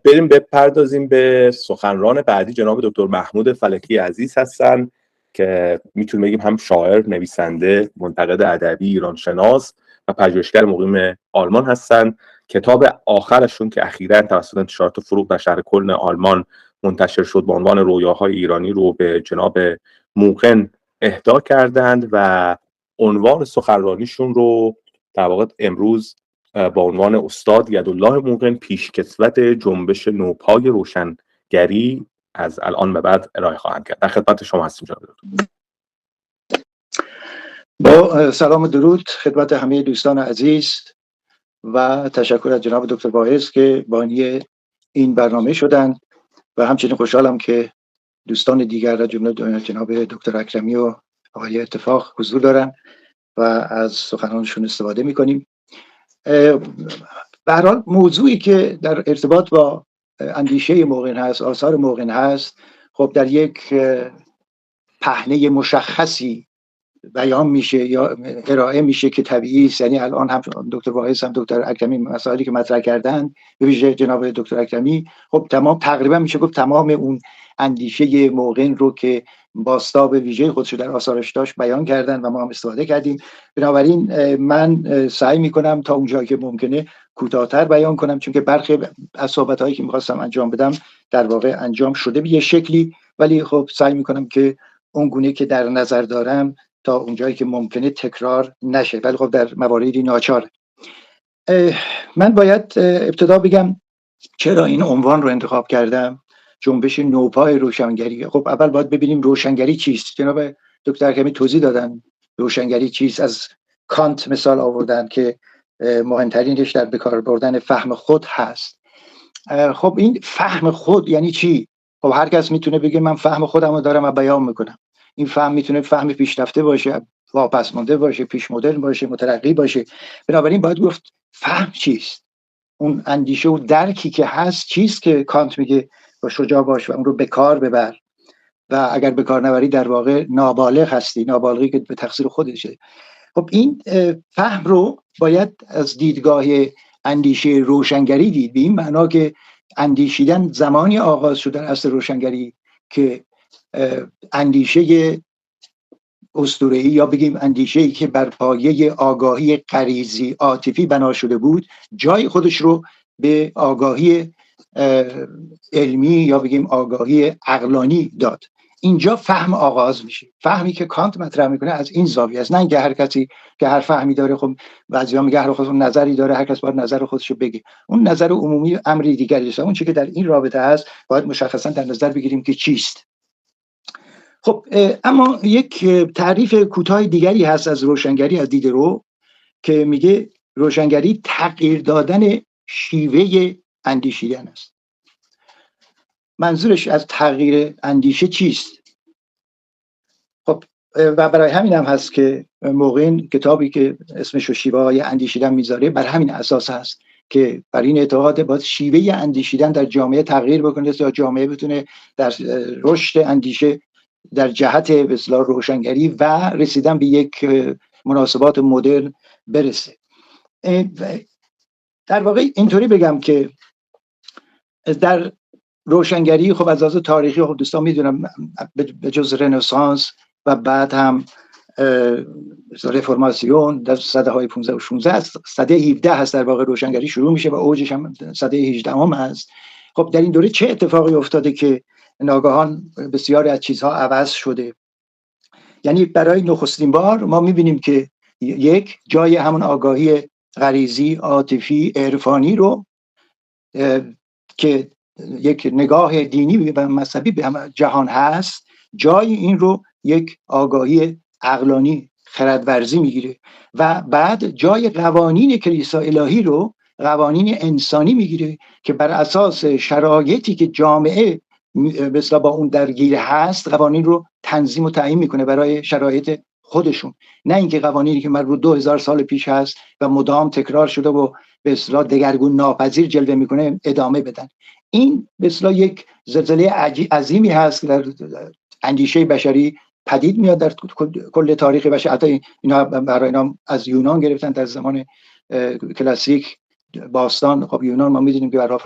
بریم بپردازیم به سخنران بعدی. جناب دکتر محمود فلکی عزیز هستن که میتونیم بگیم هم شاعر، نویسنده، منتقد ادبی، ایرانشناس و پژوهشگر مقیم آلمان هستن. کتاب آخرشون که اخیراً توسط انتشارات فروغ در شهر کلن آلمان منتشر شد با عنوان رویاهای ایرانی رو به جناب موقن اهدا کردند و عنوان سخنرانیشون رو در واقع امروز با عنوان استاد یدالله موقن پیشکسوت جنبش نوپای روشنگری از الان به بعد ارائه خواهند کرد. در خدمت شما هستیم جناب دکتر. با سلام و درود خدمت همه دوستان عزیز و تشکر از جناب دکتر باعث که بانی این برنامه شدند و همچنین خوشحالم که دوستان دیگر را جمله جناب دکتر اکرمی و آقای اتفاق حضور دارن و از سخنانشون استفاده میکنیم. به هر حال موضوعی که در ارتباط با اندیشه موقن هست، آثار موقن هست، خب در یک پهنه مشخصی بیان میشه یا ارائه میشه که طبیعی است. یعنی الان هم دکتر واعظ هم دکتر اکرمی مسائلی که مطرح کردن، به ویژه جناب دکتر اکرمی، خب تقریبا میشه گفت تمام اون اندیشه موقن رو که بازتاب ویژه خودش در آثارش داشت بیان کردن و ما هم استفاده کردیم. بنابراین من سعی میکنم تا اونجایی که ممکنه کوتاه‌تر بیان کنم، چون که برخی از صحبت‌هایی که می‌خواستم انجام بدم در واقع انجام شده به یه شکلی، ولی خب سعی میکنم که اون گونه که در نظر دارم تا اونجایی که ممکنه تکرار نشه، ولی خب در مواردی ناچار. من باید ابتدا بگم چرا این عنوان رو انتخاب کردم، جنبش نوپای روشنگری. خب اول باید ببینیم روشنگری چیست. جناب دکتر اکرمی توضیح دادن روشنگری چیست، از کانت مثال آوردن که مهمترینش در بکار بردن فهم خود هست. خب این فهم خود یعنی چی؟ خب هر کس میتونه بگه من فهم خودم رو دارم و بیان میکنم. این فهم میتونه فهم پیشرفته باشه، واپس مانده باشه، پیش مدرن باشه، مترقی باشه. بنابراین باید گفت فهم چیست، اون اندیشه و درکی که هست چیست که کانت میگه با شجاع باش و اون رو به کار ببر و اگر به کار نبری در واقع نابالغ هستی، نابالغی که به تقصیر خودشه. خب این فهم رو باید از دیدگاه اندیشه روشنگری دید، به این معنا که اندیشیدن زمانی آغاز شد در عصر روشنگری که اندیشه اسطوره‌ای یا بگیم اندیشه‌ای که بر پایه آگاهی غریزی عاطفی بنا شده بود جای خودش رو به آگاهی علمی یا بگیم آگاهی عقلانی داد. اینجا فهم آغاز میشه. فهمی که کانت مطرح میکنه از این زاویه است، نه اینکه هر کسی که هر فهمی داره، خب بعضیا میگه هر خودش نظری داره، هر کس باید نظر خودشو بگه. اون نظر عمومی امری دیگری است. اون چیزی که در این رابطه هست باید مشخصا در نظر بگیریم که چیست. خب اما یک تعریف کوتاه دیگری هست از روشنگری از دیدرو که میگه روشنگری تغییر دادن شیوه اندیشیدن است. منظورش از تغییر اندیشه چیست؟ خب و برای همین هم هست که موقن کتابی که اسمش رو شیوه های اندیشیدن میذاره بر همین اساس هست که بر این اعتقاد باید شیوه اندیشیدن در جامعه تغییر بکنه تا جامعه بتونه در رشد اندیشه در جهت به اصطلاح روشنگری و رسیدن به یک مناسبات مدرن برسه. در واقع اینطوری بگم که در روشنگری خب از لحاظ تاریخی خب دوستان میدونم به جز رنسانس و بعد هم رفرماسیون در سده های 15 و 16 است، سده 17 هست در واقع روشنگری شروع میشه و اوجش هم سده 18 هم هست. خب در این دوره چه اتفاقی افتاده که ناگهان بسیاری از چیزها عوض شده؟ یعنی برای نخستین بار ما میبینیم که یک جای همون آگاهی غریزی، عاطفی، عرفانی رو که یک نگاه دینی و مذهبی به جهان هست، جای این رو یک آگاهی عقلانی خردورزی میگیره و بعد جای قوانین کلیسا الهی رو قوانین انسانی میگیره که بر اساس شرایطی که جامعه مثلا با اون درگیر هست قوانین رو تنظیم و تعیین میکنه برای شرایط خودشون، نه اینکه قوانینی که مربوط 2000 سال پیش هست و مدام تکرار شده و به اصطلاح دگرگون ناپذیر جلوه میکنه ادامه بدن. این به اصطلاح یک زلزله عظیمی هست که در اندیشه بشری پدید میاد در کل تاریخ بشر. حتی اینا برای اینا از یونان گرفتن در زمان کلاسیک باستان. خب یونان ما میدونیم که برای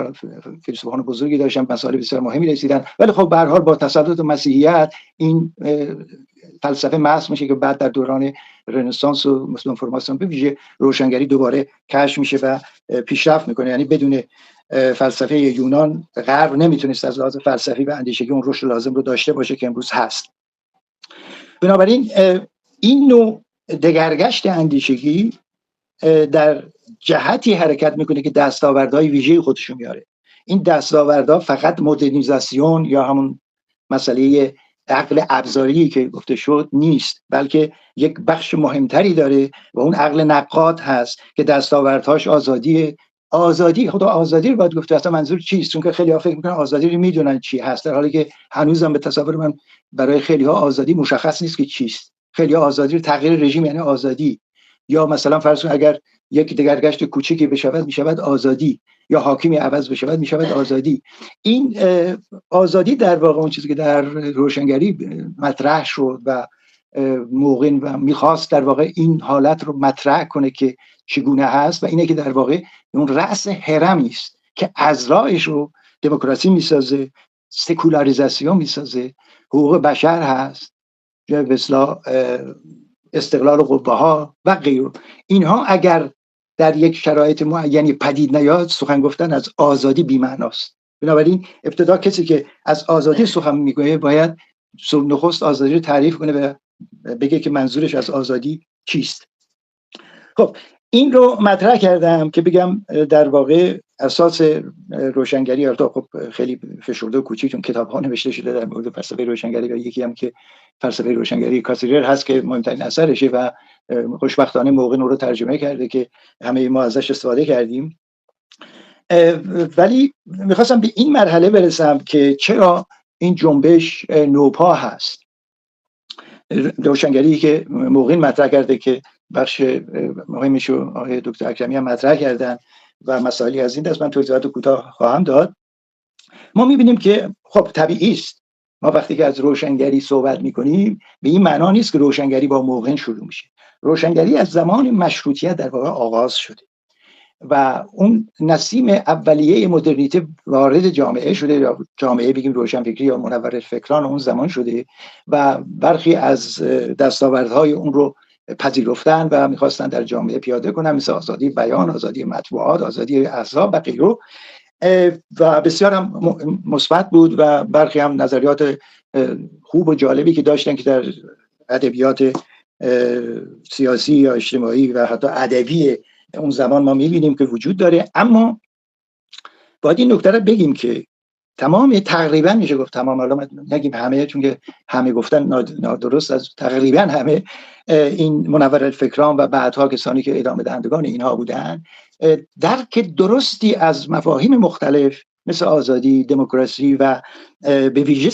فیلسوفان بزرگی داشتن، مسائل بسیار مهمی رسیدن، ولی خب به هر حال با تسلط مسیحیت این فلسفه محض میشه که بعد در دوران رنسانس و مسلم فرماسیون به ویژه روشنگری دوباره کشف میشه و پیشرفت میکنه. یعنی بدون فلسفه یونان غرب نمیتونست از لحاظ فلسفی و اندیشگی اون رشد لازم رو داشته باشه که امروز هست. بنابراین این نوع دگرگشت اندیشگی در جهتی حرکت میکنه که دستاوردهای ویژه خودشون میاره. این دستاوردها فقط مدرنیزاسیون یا همون مسئله عقل ابزاری که گفته شد نیست، بلکه یک بخش مهمتری داره و اون عقل نقاد هست که دستاوردهاش آزادی خدا آزادی رو باید گفته. اصلا منظور چیست؟ چون که خیلی ها فکر میکنن آزادی رو میدونن چی هست، در حالی که هنوزم به تصور من برای خیلی ها آزادی مشخص نیست که چیست. خیلی ها آزادی رو تغییر رژیم یعنی آزادی، یا مثلا فرض کن اگر یک دگرگشت کوچکی بشود میشود آزادی، یا حاکمی عوض بشود میشود آزادی. این آزادی در واقع اون چیزی که در روشنگری مطرح شد و موقن و میخواست در واقع این حالت رو مطرح کنه که چگونه هست، و اینه که در واقع اون رأس هرمی است که ازرایش رو دموکراسی میسازه، سکولاریزاسیون میسازه، حقوق بشر هست، به اصطلاح استقلال قوه‌ها و غیره. اینها اگر در یک شرایط معینی پدید نیاد، سخن گفتن از آزادی بی‌معناست. بنابراین ابتدا کسی که از آزادی سخن میگه باید نخست آزادی رو تعریف کنه و بگه که منظورش از آزادی چیست. خب این رو مطرح کردم که بگم در واقع اساس روشنگری، البته خب خیلی فشرده و کوچیک چون کتاب‌ها نوشته شده در مورد فلسفه روشنگری و یکی هم که فلسفه روشنگری کاسیرر هست که مهمترین اثرشه و خوشبختانه موقع رو ترجمه کرده که همه ما ازش استفاده کردیم. ولی میخواستم به این مرحله برسم که چرا این جنبش نوپا هست. روشنگری که موقع مطرح کرده که بخش مهمش رو آقای دکتر اکرمی هم مطرح کردن و مسائلی از این دست من توضیحات کوتاه خواهم داد. ما میبینیم که خب طبیعی است ما وقتی که از روشنگری صحبت میکنیم به این معنا نیست که روشنگری با موقع شروع میشه. روشنگری از زمان مشروطیت در واقع آغاز شده و اون نسیم اولیه مدرنیته وارد جامعه شده، یا جامعه بگیم روشنفکری یا منورالفکران اون زمان شده و برخی از دستاوردهای اون رو پذیرفتن و میخواستن در جامعه پیاده کنن، مثل آزادی بیان، آزادی مطبوعات، آزادی احزاب و غیره، و بسیار هم مثبت بود و برخی هم نظریات خوب و جالبی که داشتن که در ادبیات سیاسی یا اجتماعی و حتی ادبی اون زمان ما میبینیم که وجود داره. اما باید این نکته رو بگیم که تقریبا میشه گفت تمام، حالا نگیم همه چون که همه گفتن نادرست، از تقریبا همه این منورالفکران و بعدها کسانی که ادامه دهندگان اینها بودن درک درستی از مفاهیم مختلف مثل آزادی، دموکراسی و به ویژه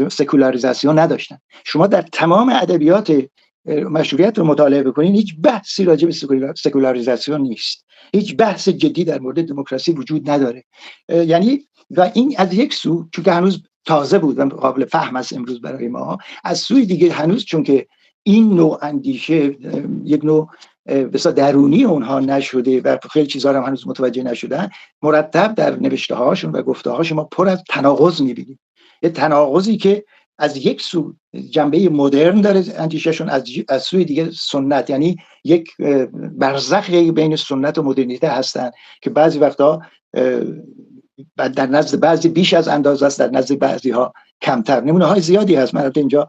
سکولاریزاسیون نداشتن. شما در تمام ادبیات مشروطیت رو مطالعه بکنین هیچ بحثی راجع به سکولاریزاسیون نیست، هیچ بحث جدی در مورد دموکراسی وجود نداره. یعنی و این از یک سو چون که هنوز تازه بود و قابل فهم است امروز برای ما، از سوی دیگه هنوز چون که این نوع اندیشه یک نوع بسیار درونی اونها نشده و خیلی چیزا هم هنوز متوجه نشدن، مرتب در نوشته هاشون و گفته هاشون ما پر از تناقض می‌بینیم. یه تناقضی که از یک سو جنبه مدرن داره اندیشهشون، از سوی دیگه سنت، یعنی یک برزخی بین سنت و مدرنیته هستن که بعضی وقتا در نزد بعضی بیش از اندازه است، در نزد بعضی ها کمتر. نمونه های زیادی هست. من اینجا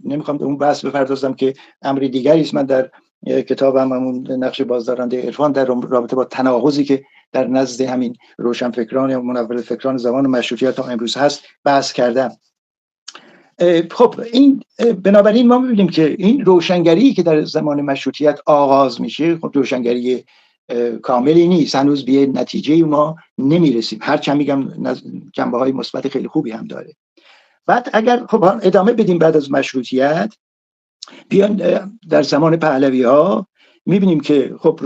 نمیخوام به اون بحث بپردازم که امر دیگری است. من در کتابم همون نقش بازدارنده عرفان در رابطه با تناقضی که در نزد همین روشنفکران یا منورالفکران زمان مشروطیت تا امروز هست بحث کردم. خب این بنابراین ما می‌بینیم که این روشنگری که در زمان مشروطیت آغاز میشه، خب روشنگری کاملی نیست، هنوز به نتیجه ما نمیرسیم، هرچند میگم جنبه‌های مثبت خیلی خوبی هم داره. بعد اگر خب ادامه بدیم بعد از مشروطیت، بیان در زمان پهلوی‌ها میبینیم که خب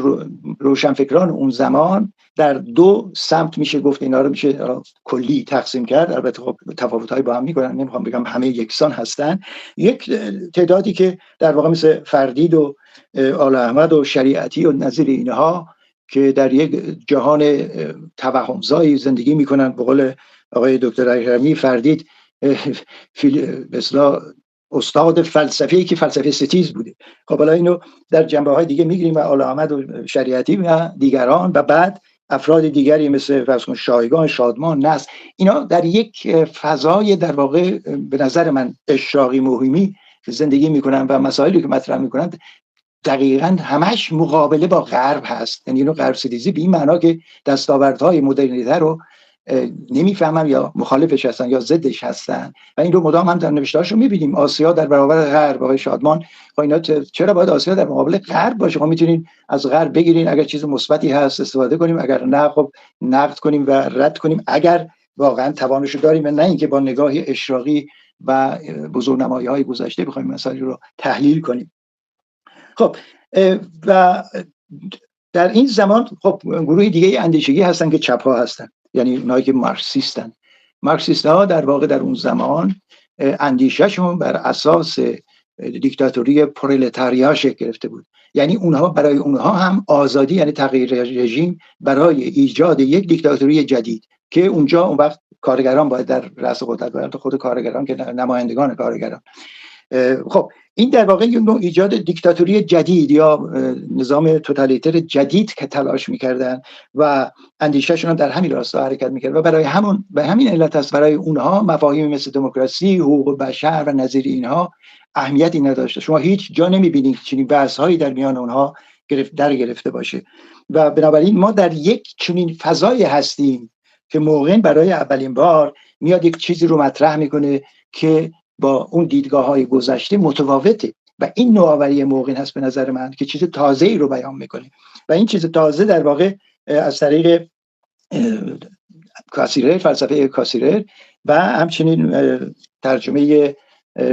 روشنفکران اون زمان در دو سمت میشه گفت، اینا رو میشه کلی تقسیم کرد، البته خب تفاوت‌های با هم میکنن، نمیخوام بگم همه یکسان هستن. یک تعدادی که در واقع مثل فردید و آل احمد و شریعتی و نظیر اینها که در یک جهان توهمزایی زندگی میکنن، به قول آقای دکتر اکرمی فردید مثلا استاد فلسفه‌ای که فلسفه ستیز بوده. خب حالا اینو در جنبه‌های دیگه میگیریم، و آل احمد و شریعتی و دیگران، و بعد افراد دیگری مثل فرض شایگان، شادمان، نصر، اینا در یک فضای در واقع به نظر من اشراقی مهمی زندگی میکنن و مسائلی که مطرح میکنن دقیقاً همش مقابله با غرب هست. یعنی اینو غرب ستیزی به این معنا که دستاوردهای مدرنیته رو نمیفهمن یا مخالفش هستن یا ضدش هستن، و این رو مدام هم در نوشته‌هاشون می‌بینیم. آسیا در برابر غرب، آقای شادمان، خب اینا چرا باید آسیا در مقابل غرب باشه؟ ما میتونین از غرب بگیرین، اگر چیز مثبتی هست استفاده کنیم، اگر نه خب نقد کنیم و رد کنیم، اگر واقعا توانش رو داریم، نه اینکه با نگاه اشراقی و بزرگنمایی‌های گذشته بخوایم مسائل رو تحلیل کنیم. خب و در این زمان خب گروه دیگه اندیشگی هستن که چپ ها هستن، یعنی اونایی که مارکسیستن. مارکسیست ها در واقع در اون زمان اندیشهشون بر اساس دیکتاتوری پرولتاریا شکل گرفته بود. یعنی اونها برای اونها هم آزادی، یعنی تغییر رژیم برای ایجاد یک دیکتاتوری جدید که اونجا اون وقت کارگران باید در رأس قدرت باشند، خود کارگران که نمایندگان کارگران. خب این در واقع یک نوع ایجاد دیکتاتوری جدید یا نظام توتالیتر جدید که تلاش میکردن و اندیشهشون در همین راستا حرکت میکرد، و برای به همین علت است برای اونها مفاهیم مثل دموکراسی، حقوق بشر و نظیر اینها اهمیتی نداشته. شما هیچ جا نمیبینید چنین بحث‌هایی در میان اونها گرفته باشه، و بنابراین ما در یک چنین فضایی هستیم که موقعاً برای اولین بار میاد یک چیزی رو مطرح میکنه که با اون دیدگاه‌های گذشته متفاوته، و این نوآوری موقعین هست به نظر من که چیز تازه‌ای رو بیان میکنه. و این چیز تازه در واقع از طریق کاسیرر، فلسفه کاسیرر و همچنین ترجمه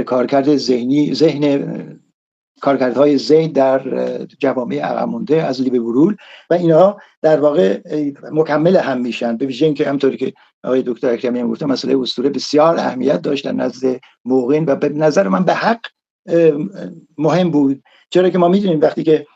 کارکرد ذهن کارکردهای ذهن در جوامع عقب مونده از لیبرول، و اینها در واقع مکمل هم میشن. به ویژه اینکه همونطوری که آقای دکتر اکرمی هم گفته، مسئله اسطوره بسیار اهمیت داشت در نزد موقعین و به نظر من به حق مهم بود، چرا که ما میدونیم وقتی که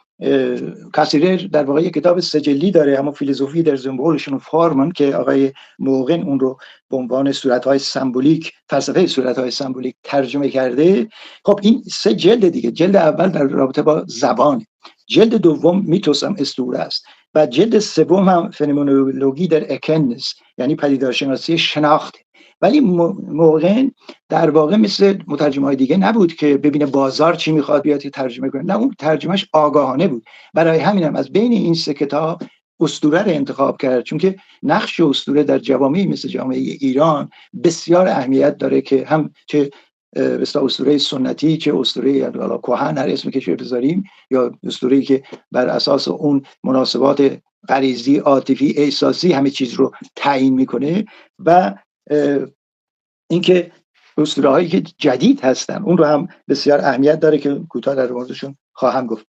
کاسیرر در واقع یک کتاب سجلی داره، اما فیلسوفی در سمبولشون فارمن، که آقای موقعین اون رو به عنوان صورت‌های سمبولیک، فلسفه صورت‌های سمبولیک ترجمه کرده. خب این 3 جلد دیگه، جلد اول در رابطه با زبان، جلد دوم میتوس هم اسطوره است، و جلد سوم هم فنومنولوژی در اکنس، یعنی پدیدارشناسی شناخت. ولی موقعاً در واقع مثل مترجم‌های دیگه نبود که ببینه بازار چی میخواد بیاد که ترجمه کنه، نه، اون ترجمهش آگاهانه بود. برای همینم از بین این 3 کتاب اسطوره رو انتخاب کرد، چون که نقش اسطوره در جوامعی مثل جامعه ایران بسیار اهمیت داره، که هم چه اسطوره سنتی، چه اسطوره کهن، هر اسمی که بذاریم، یا اسطوره‌ای که بر اساس اون مناسبات غریزی، عاطفی، احساسی همه چیز رو تعیین میکنه، و اینکه اسطوره‌هایی که جدید هستن اون رو هم بسیار اهمیت داره که کوتاه در موردشون خواهم گفت.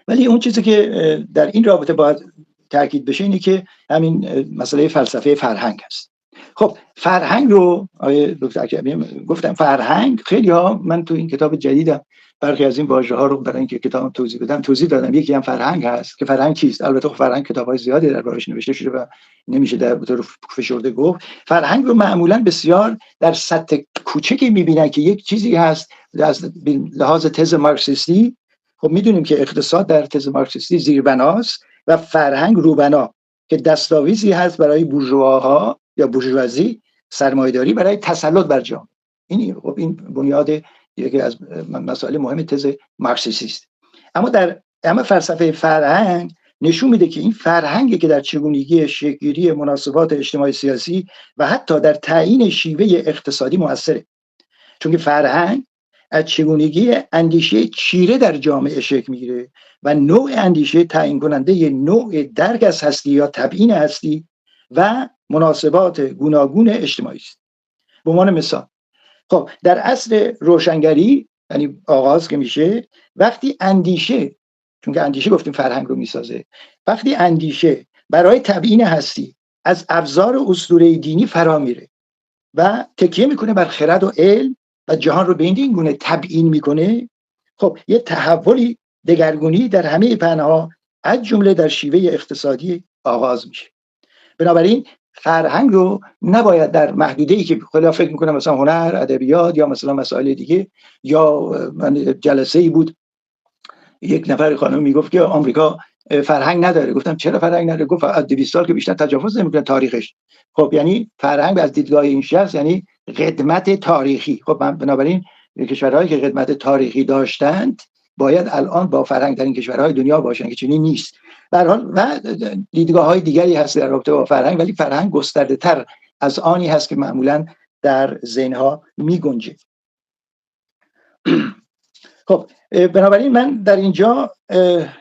ولی اون چیزی که در این رابطه باید تاکید بشه اینه که همین مسئله فلسفه فرهنگ است. خب فرهنگ رو آقای دکتر اکرمی گفتم، فرهنگ خیلی ها، من تو این کتاب جدیدم برخی از این واژه‌ها رو برای اینکه کتابم توضیح دادم. یکی هم فرهنگ هست که فرهنگ چیست. البته فرهنگ کتاب‌های زیادی دربارش نوشته شده و نمیشه در به طور فشرده گفت. فرهنگ رو معمولاً بسیار در سطح کوچکی می‌بینن که یک چیزی هست از لحاظ تز مارکسیستی. خب میدونیم که اقتصاد در تز مارکسیستی زیربناست و فرهنگ روبنا، که دستاویزی هست برای بورژواها یا بورژوازی، سرمایه‌داری برای تسلط بر جامعه. این بنیاد یکی از مسائل مهم تز مارکسیستی است. اما فلسفه فرهنگ نشون میده که این فرهنگی که در چگونگی شکل‌گیری مناسبات اجتماعی سیاسی و حتی در تعیین شیوه اقتصادی موثره، چون که فرهنگ از چگونگی اندیشه چیره در جامعه شکل میگیره و نوع اندیشه تعیین کننده ی نوع درک از هستی یا تبیین هستی و مناسبات گوناگون اجتماعی است. به عنوان مثال، خب در عصر روشنگری، یعنی آغاز که میشه، وقتی اندیشه، چون که اندیشه گفتیم فرهنگ رو میسازه، وقتی اندیشه برای تبیین هستی از ابزار اسطوره دینی فرا میره و تکیه میکنه بر خرد و علم و جهان رو به این گونه تبیین میکنه، خب یه تحولی، دگرگونی در همه پهنه‌ها از جمله در شیوه اقتصادی آغاز میشه. بنابراین فرهنگ رو نباید در محدوده‌ای که خیلی فکر میکنم مثلا هنر، ادبیات یا مثلا مسائل دیگه، یا من جلسه‌ای بود یک نفر خانم میگفت که آمریکا فرهنگ نداره. گفتم چرا فرهنگ نداره؟ گفت از 200 سال که بیشتر تجاوز نمیکنه تاریخش. خب یعنی فرهنگ از دیدگاه این شخص یعنی قدمت تاریخی. خب بنابراین کشورهایی که قدمت تاریخی داشتند باید الان با فرهنگ در این کشورهای دنیا باشن که چنین نیست. به هر حال و دیدگاه‌های دیگری هست در رابطه با فرهنگ، ولی فرهنگ گسترده‌تر از آنی هست که معمولاً در ذهن‌ها می‌گنجه. خب بنابراین من در اینجا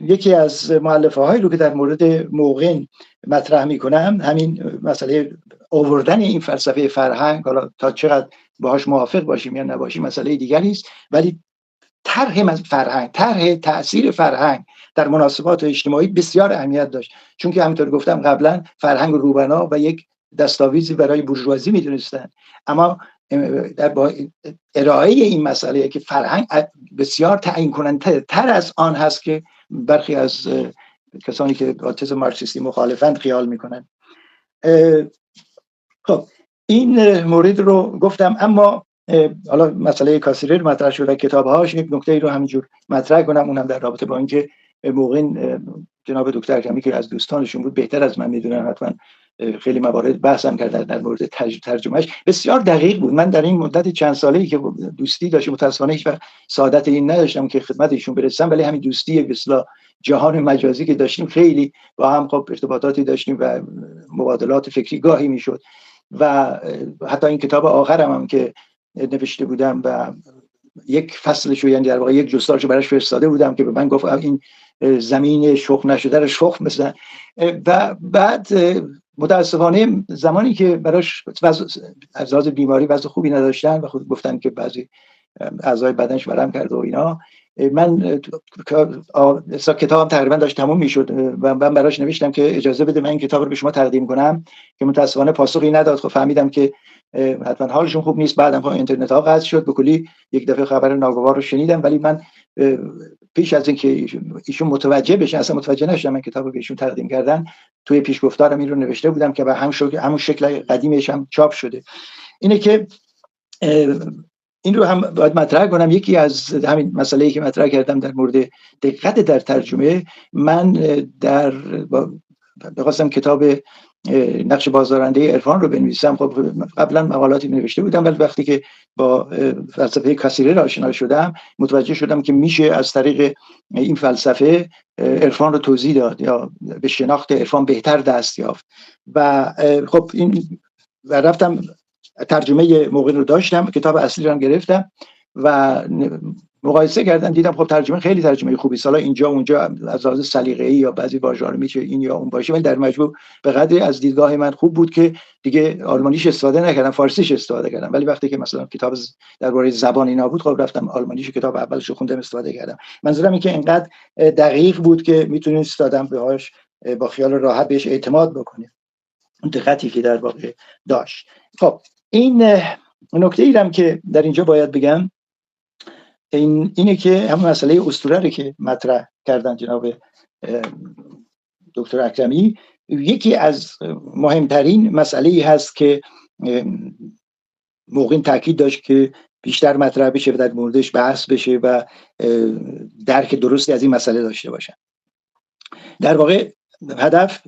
یکی از مؤلفه‌هایی رو که در مورد موقن مطرح می‌کنم همین مسئله آوردن این فلسفه فرهنگ، حالا تا چقدر باهاش موافق باشیم یا نباشیم مسئله دیگری است، ولی طرح فرهنگ، طرح تأثیر فرهنگ در مناسبات اجتماعی بسیار اهمیت داشت، چون که همونطور گفتم قبلا فرهنگ روبنا و یک دستاویزی برای بورژوازی می‌دونستند، اما در با ارائه این مسئله که فرهنگ بسیار تعیین کننده تر از آن هست که برخی از کسانی که با تز مارکسیستی مخالفند خیال میکنن. خب این مورد رو گفتم، اما حالا مسئله کاسیرر مطرح شده کتابهاش، یک نکته رو همینجور مطرح کنم، اونم در رابطه با اینکه موقع جناب دکتر اکرمی که از دوستانشون بود بهتر از من میدونن، حتما خیلی موارد بحثم کردن در مورد ترجمهش، بسیار دقیق بود. من در این مدت چند ساله‌ای که دوستی داشتم، متأسفانه هیچ وقت سعادت این نداشتم که خدمت ایشون برسم، ولی همین دوستی به اصطلاح جهان مجازی که داشتیم خیلی با هم خب ارتباطاتی داشتیم و مبادلات فکری گاهی میشد. و حتی این کتاب آخرم هم که نوشته بودم و یک فصلش رو، یعنی در واقع یک جستارش براش فرستاده بودم که به من گفت این زمین شخم نشده رو شخم مثلا. و بعد متاسفانه زمانی که براش از لحاظ بیماری وضع خوبی نداشتن و خود گفتن که بعضی اعضای بدنش ورم کرده و اینا، من کتابم تقریبا داشت تموم میشد و من براش نوشتم که اجازه بده من این کتاب رو به شما تقدیم کنم، که متاسفانه پاسخی نداد. خب فهمیدم که حتما حالشون خوب نیست. بعدم با اینترنت ها قطع شد، به کلی یک دفعه خبر ناگوار رو شنیدم، ولی من پیش از اینکه ایشون متوجه بشن، اصلا متوجه نشدم من کتابو که ایشون تقدیم کردن، توی پیشگفتارم این رو نوشته بودم که به همون شکل قدیمش هم چاپ شده. اینه که این رو هم باید مطرح کنم. یکی از همین مسئله‌ای که مطرح کردم در مورد دقت در ترجمه، من بخواستم کتاب نقش بازدارنده عرفان رو بنویسم. خب قبلا مقالاتی نوشته بودم، ولی وقتی که با فلسفه کاسیرر آشنا شدم متوجه شدم که میشه از طریق این فلسفه عرفان رو توضیح داد یا به شناخت عرفان بهتر دست یافت. و خب این رفتم ترجمه موقع رو داشتم، کتاب اصلی رو هم گرفتم و مقایسه کردم، دیدم خب ترجمه خیلی ترجمه خوبی، حالا اینجا اونجا از لحاظ سلیقه‌ای یا بعضی واژه‌ها میشه این یا اون باشه، ولی در مجموع به قدری از دیدگاه من خوب بود که دیگه آلمانیش استفاده نکردم، فارسیش استفاده کردم. ولی وقتی که مثلا کتاب درباره زبان اینا بود، خب رفتم آلمانیش کتاب اولش رو خوندم، استفاده کردم. منظورم این که اینقدر دقیق بود که میتونست آدم بهش با خیال راحت بهش اعتماد بکنه، اون دقتی که در واقع داشت. خب این نکته ای هم که در اینجا باید بگم اینه که همون مسئله اسطوره رو که مطرح کردن جناب دکتر اکرمی، یکی از مهمترین مسئله‌ای هست که موقع تاکید داشت که بیشتر مطرح بشه و در موردش بحث بشه و درک درستی از این مسئله داشته باشن. در واقع هدف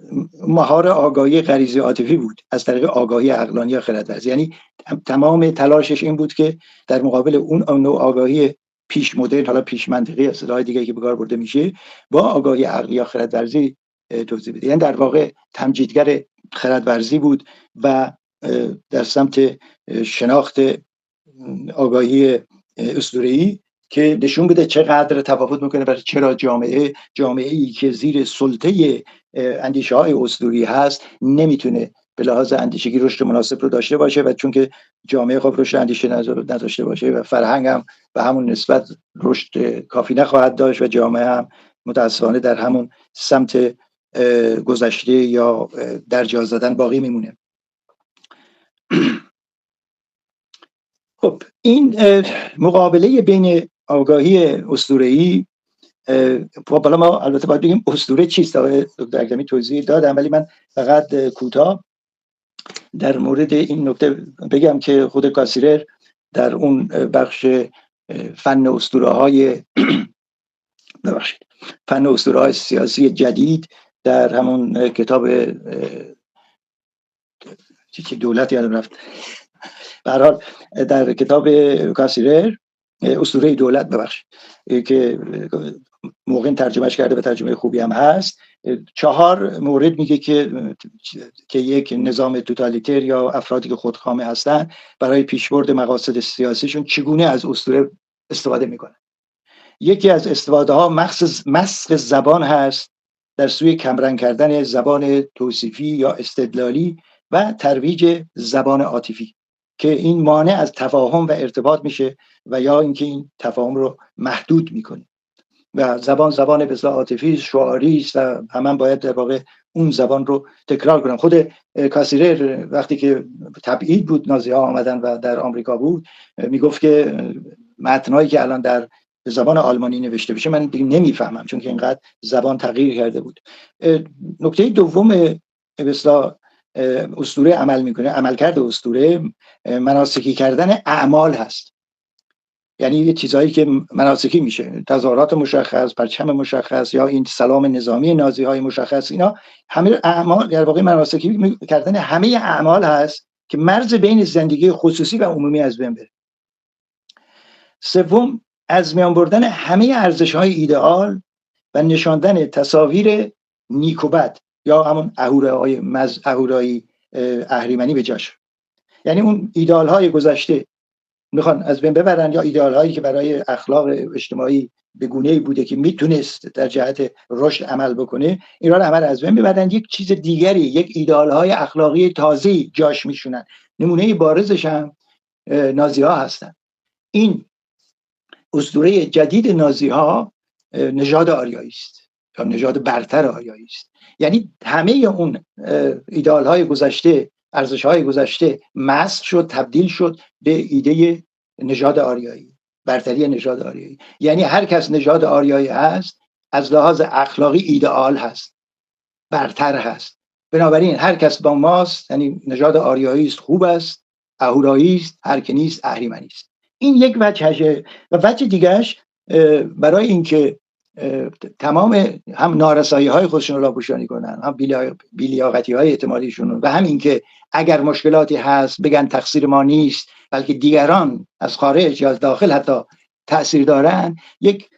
مهار آگاهی غریزی عاطفی بود از طریق آگاهی عقلانی یا خردورزی، یعنی تمام تلاشش این بود که در مقابل اون نوع آگاهی پیش مدرن، حالا پیش منطقی اصطلاح دیگه که به کار برده میشه، با آگاهی عقلی یا خردورزی توضیح بده. یعنی در واقع تمجیدگر خردورزی بود و در سمت شناخت آگاهی اسطوره‌ای که نشون بده چقدر تفاوت میکنه و چرا جامعه‌ای که زیر سلطه اندیشه‌های اسطوری هست نمیتونه به لحاظ اندیشگی رشد مناسب رو داشته باشه، و چون که جامعه خب رشد اندیشه نداشته باشه و فرهنگ هم به همون نسبت رشد کافی نخواهد داشت و جامعه هم متاسفانه در همون سمت گذشته یا درجا زدن باقی میمونه. خب این مقابله بین آگاهی اسطوره‌ای، بالا ما البته باید بگیم اسطوره چیست، آقای دکتر اکرمی توضیح دادم، ولی من فقط کوتاه در مورد این نکته بگم که خود کاسیرر در اون بخش فن اسطوره‌های فن اسطوره‌های سیاسی جدید در همون کتاب چی دولت یادم رفت، به هر حال در کتاب کاسیرر اسطوره دولت که موقع ترجمهش کرده و ترجمه خوبی هم هست، 4 مورد میگه که یک نظام توتالیتر یا افرادی که خودکامه هستن برای پیشبرد مقاصد سیاسیشون چگونه از اسطوره استفاده میکنن. یکی از استفاده ها مسخ زبان هست در سوی کمرنگ کردن زبان توصیفی یا استدلالی و ترویج زبان عاطفی که این مانع از تفاهم و ارتباط میشه و یا اینکه این تفاهم رو محدود میکنه و زبان به اصطلاح عاطفی شعاری است و همون باید در واقع اون زبان رو تکرار کنن. خود کاسیرر وقتی که تبعید بود، نازی‌ها آمدن و در آمریکا بود، میگفت که متنایی که الان در زبان آلمانی نوشته بشه من دیگه نمیفهمم چون که اینقدر زبان تغییر کرده بود. نکته دوم به اصطلاح اسطوره عمل میکنه، عملکرد اسطوره مناسکی کردن اعمال هست. یعنی یه چیزایی که مناسکی میشه، تظاهرات مشخص، پرچم مشخص یا این سلام نظامی نازی‌های مشخص، اینا همه اعمال در واقع مناسکی کردن همه اعمال هست که مرز بین زندگی خصوصی و عمومی از بین بره. سوم، از میان بردن همه ارزش‌های ایدئال و نشاندن تصاویر نیک و بد یا همون اهورایی اهریمنی به جاش. یعنی اون ایدئال‌های گذشته میخوان از بین ببرن یا ایدئال‌هایی که برای اخلاق اجتماعی به گونه‌ای بوده که میتونست در جهت رشد عمل بکنه، اینا رو عمل از بین ببرن، یک چیز دیگری، یک ایدئال‌های اخلاقی تازه‌ای جاش میشونن. نمونه بارزش هم نازی‌ها هستن. این اسطوره جدید نازی‌ها نژاد آریایی است یا نژاد برتر آریایی است. یعنی همه اون ایدئال‌های گذشته، ارزش‌های گذشته مسخ شد، تبدیل شد به ایده نژاد آریایی، برتری نژاد آریایی. یعنی هر کس نژاد آریایی هست از لحاظ اخلاقی ایدئال هست، برتر هست. بنابراین هر کس با ماست، یعنی نژاد آریایی است، خوب است، اهورایی است، هر که نیست اهریمنی است. این یک وجهشه. و وجه دیگهش برای اینکه تمام هم نارسایی‌های خودشون را پوشانی کنن، هم بی‌لیاقتی‌های احتمالیشون، و هم اینکه اگر مشکلاتی هست بگن تقصیر ما نیست بلکه دیگران از خارج یا از داخل حتی تأثیر دارن، یک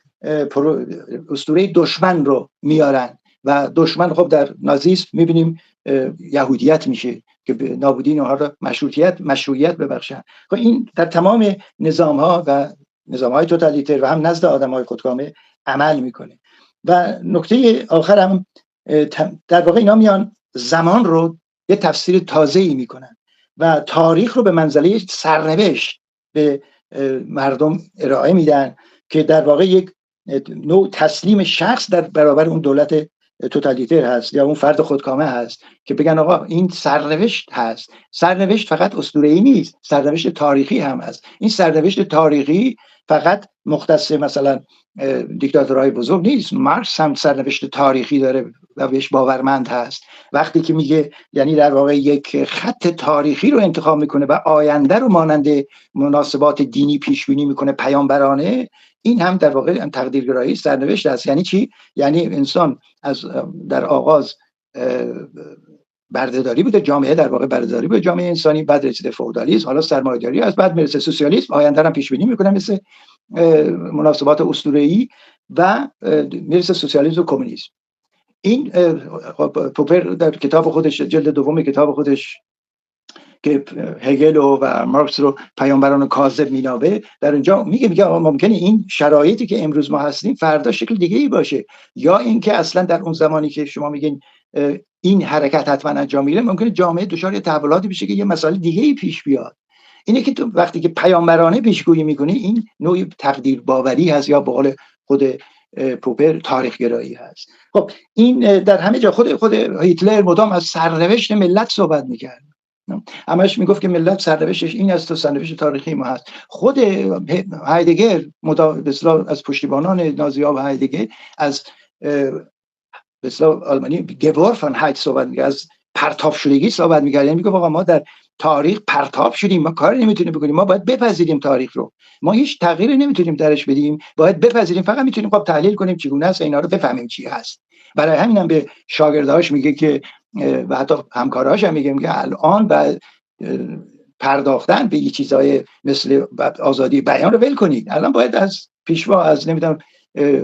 اسطوره دشمن رو میارن و دشمن خب در نازیسم میبینیم یهودیت میشه که به نابودی اینها رو مشروعیت ببخشن. خب این در تمام نظام‌ها و نظام‌های توتالیتر و هم نزد آدم‌های خودکامه عمل میکنه. و نکته آخرم در واقع اینا میان زمان رو یه تفسیر تازه‌ای میکنن و تاریخ رو به منزله سرنوشت به مردم ارائه میدن که در واقع یک نوع تسلیم شخص در برابر اون دولت توتالیتر هست یا اون فرد خودکامه هست که بگن آقا این سرنوشت هست. سرنوشت فقط اسطوره‌ای نیست، سرنوشت تاریخی هم هست. این سرنوشت تاریخی فقط مختص مثلا دیکتاتورهای بزرگ نیست، مارکس هم سرنوشت تاریخی داره و بهش باورمند هست. وقتی که میگه یعنی در واقع یک خط تاریخی رو انتخاب میکنه و آینده رو مانند مناسبات دینی پیش بینی میکنه پیامبرانه، این هم در واقع تقدیرگرایی سرنوشت است. یعنی چی؟ یعنی انسان از در آغاز بردهداری بوده، جامعه در واقع بردهداری بوده، جامعه انسانی، بعد رسیده فئودالیسم، حالا سرمایه‌داری است، بعد میرسه سوسیالیسم، آینده رو پیش بینی میکنه مثل مناسبات اسطوره‌ای و میرسه سوسیالیسم و کمونیسم. این پوپر در کتاب خودش، جلد دوم کتاب خودش که هگل و مارکس رو پیامبران کاذب مینامه، در اونجا میگه ممکنه این شرایطی که امروز ما هستیم فردا شکل دیگه ای باشه، یا اینکه اصلا در اون زمانی که شما میگین این حرکت حتما انجام میگیره ممکنه جامعه دچار تحولاتی بشه که یه مسائل دیگه ای پیش بیاد. اینه که تو وقتی که پیامبرانه پیشگویی میکنی این نوعی تقدیر باوری هست، یا به قول خود پوپر تاریخ گرایی هست. خب این در همه جا خود هیتلر مدام از سرنوشت ملت صحبت میکرد، همش میگفت که ملت سرنوشتش این است و سرنوشت تاریخی ما هست. خود هایدگر از پشتیبانان نازی‌ها و هایدگر از آلمانی گورفنهایت صحبت میگه، از پرتاب شدگی صحبت میگه. یعنی میگه آقا ما در تاریخ پرتاب شدیم، ما کاری نمیتونیم بکنیم، ما باید بپذیریم تاریخ رو، ما هیچ تغییری نمیتونیم درش بدیم، باید بپذیریم، فقط میتونیم خب تحلیل کنیم چگونه است، اینا رو بفهمیم چی هست. برای همینم به شاگرداش میگه که و حتی همکاراش هم میگه الان و پرداختن به چیزای مثل آزادی بیان رو ول کنید، الان باید از پیشوا، از نمیدونم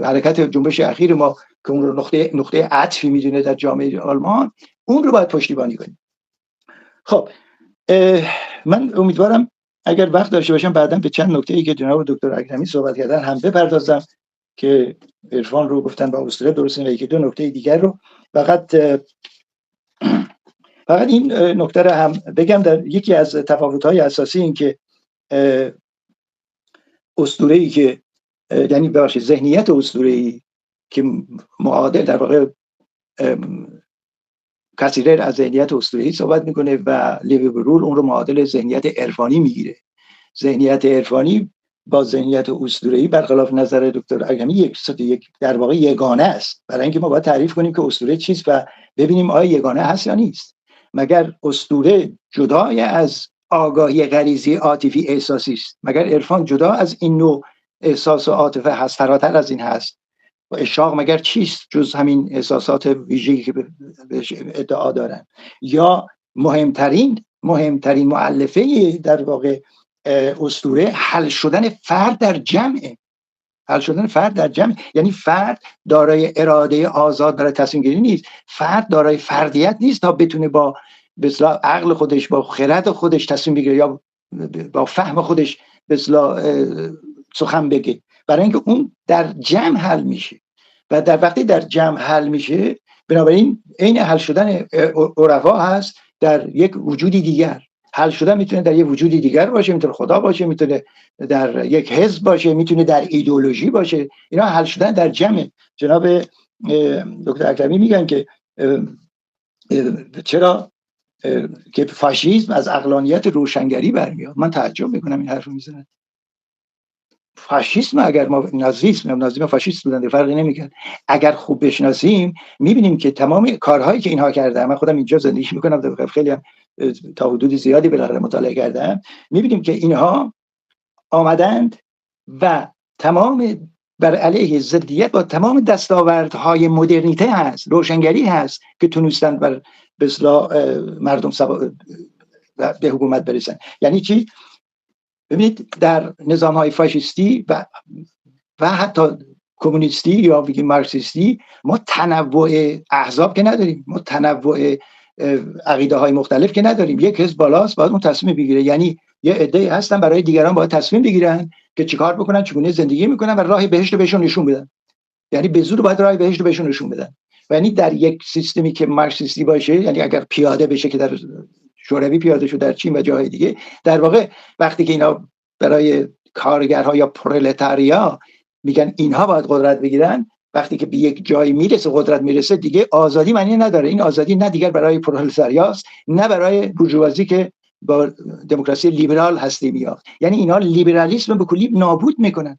حرکت جنبش اخیر ما که اون رو نقطه عطفی میدونه در جامعه آلمان، اون رو باید پشتیبانی کنید. خب من امیدوارم اگر وقت داشته باشم بعداً به چند نکته‌ای که جناب دکتر اکرمی صحبت کردن هم بپردازم که عرفان رو گفتن با اسطوره درست، و یکی دو نکته دیگر رو فقط این نکته رو هم بگم. در یکی از تفاوت‌های اساسی این که اسطوره‌ای که یعنی ببخشید ذهنیت اسطوره‌ای که معادل در واقع کاسیرر از ذهنیت اسطوره‌ای صحبت میکنه و لیوی برول اون رو معادل ذهنیت عرفانی میگیره. ذهنیت عرفانی با ذهنیت اسطوره‌ای برخلاف نظر دکتر اکرمی یک در واقع یگانه است. برای اینکه ما باید تعریف کنیم که اسطوره چیست و ببینیم آیا یگانه هست یا نیست. مگر اسطوره جدای از آگاهی غریزی عاطفی احساسی است؟ مگر عرفان جدا از این نوع احساس و عاطفه هست، فراتر از این هست؟ و اشراق مگر چیست جز همین احساسات ویژه‌ای که بهش ادعا دارن؟ یا مهمترین مؤلفه در واقع اسطوره حل شدن فرد در جمع، یعنی فرد دارای اراده آزاد برای تصمیم گیری نیست، فرد دارای فردیت نیست تا بتونه با به اصطلاح عقل خودش، با خرد خودش تصمیم بگیره یا با فهم خودش به اصطلاح سخن بگه، برای اینکه اون در جمع حل میشه و در وقتی در جمع حل میشه بنابراین عین حل شدن عرفا هست در یک وجودی دیگر. حل شدن میتونه در یک وجودی دیگر باشه، میتونه خدا باشه، میتونه در یک حزب باشه، میتونه در ایدئولوژی باشه. اینا حل شدن در جمع. جناب دکتر اکرمی میگن که چرا که فاشیسم از عقلانیت روشنگری برمیاد. من تعجب میکنم این حرفو میزنن. فاشیسم اگر ما نازیسم فاشیست بودن فرقی نمیکنه. اگر خوب بشناسیم میبینیم که تمام کارهایی که اینها کردن، من خودم اینجا زندگی میکنم، خیلی هم تا حدود زیادی بالاخره مطالعه کردم، میبینیم که اینها آمدند و تمام بر علیه ضدیت با تمام دستاوردهای مدرنیته هست، روشنگری هست که تونستن بر به اصطلاح مردم به حکومت برسن. یعنی چی؟ ببینید در نظام‌های فاشیستی و حتی کمونیستی یا بگیم مارکسیستی ما تنوع احزاب که نداریم، ما تنوع عقیده‌های مختلف که نداریم. یک حزب بالاست باید اون تصمیم بگیره، یعنی یه عده‌ای هستن برای دیگران باید تصمیم بگیرن که چیکار بکنن، چگونه زندگی میکنن و راه بهشت رو بهشون نشون بدن. یعنی به زور باید راه بهشت رو بهشون نشون بدن. و یعنی در یک سیستمی که مارکسیستی باشه، یعنی اگر پیاده بشه که در شوروی پیاده شد، در چین و جاهای دیگه، در واقع وقتی که اینا برای کارگرها یا پرولتاریا میگن اینها باید قدرت بگیرن، وقتی که به یک جایی میرسه قدرت میرسه دیگه آزادی معنی نداره. این آزادی نه دیگر برای پرولتاریاست نه برای بورژوازی که با دموکراسی لیبرال هستی میاد. یعنی اینا لیبرالیسم به کلی نابود میکنن.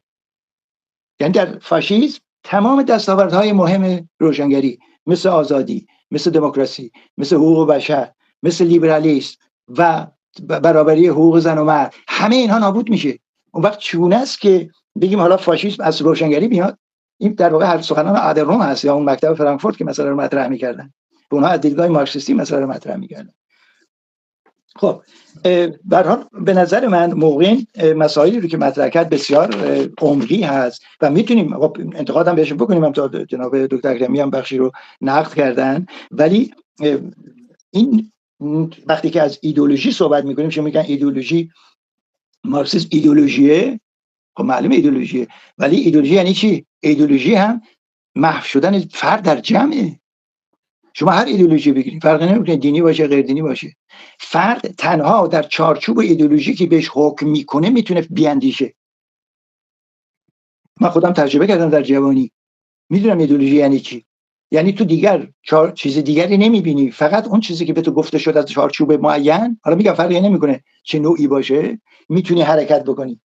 یعنی در فاشیسم تمام دستاوردهای مهم روشنگری مثل آزادی، مثل دموکراسی، مثل حقوق بشر، مثل لیبرالیسم و برابری حقوق زن و مرد، همه اینها نابود میشه. اون وقت چونه است که بگیم حالا فاشیسم از روشنگری میاد؟ این در واقع هر سخنان آدرنو هست یا اون مکتب فرانکفورت که مثلا رو مطرح میکردن، اونها از دیدگاه مارکسیستی مثلا رو مطرح میکردن. خب به هر حال به نظر من موقعین مسائلی رو که مطرح کرد بسیار عمقی هست و میتونیم انتقادم بهش بکنیم. هم تا جناب دکتر اکرمی هم بخشی رو نقد کردن، ولی این وقتی که از ایدئولوژی صحبت میکنیم، شما میگن ایدئولوژی، مارکسیسم ایدئولوژیه، خب معلومه ایدئولوژیه، ولی ایدئولوژی یعنی چی؟ ایدئولوژی هم محو شدن فرد در جمعه. شما هر ایدئولوژی بگیرید، فرق نمیکنه دینی باشه غیر دینی باشه، فرد تنها در چارچوب ایدئولوژی که بهش حکم میکنه میتونه بیاندیشه. من خودم تجربه کردم در جوانی، میدونم ایدئولوژی یعنی چی. یعنی تو دیگر چیز دیگری نمیبینی، فقط اون چیزی که به تو گفته شده از چارچوب معین، حالا میگم فرقی نمیکنه چه نوعی باشه، میتونی حرکت بکنی.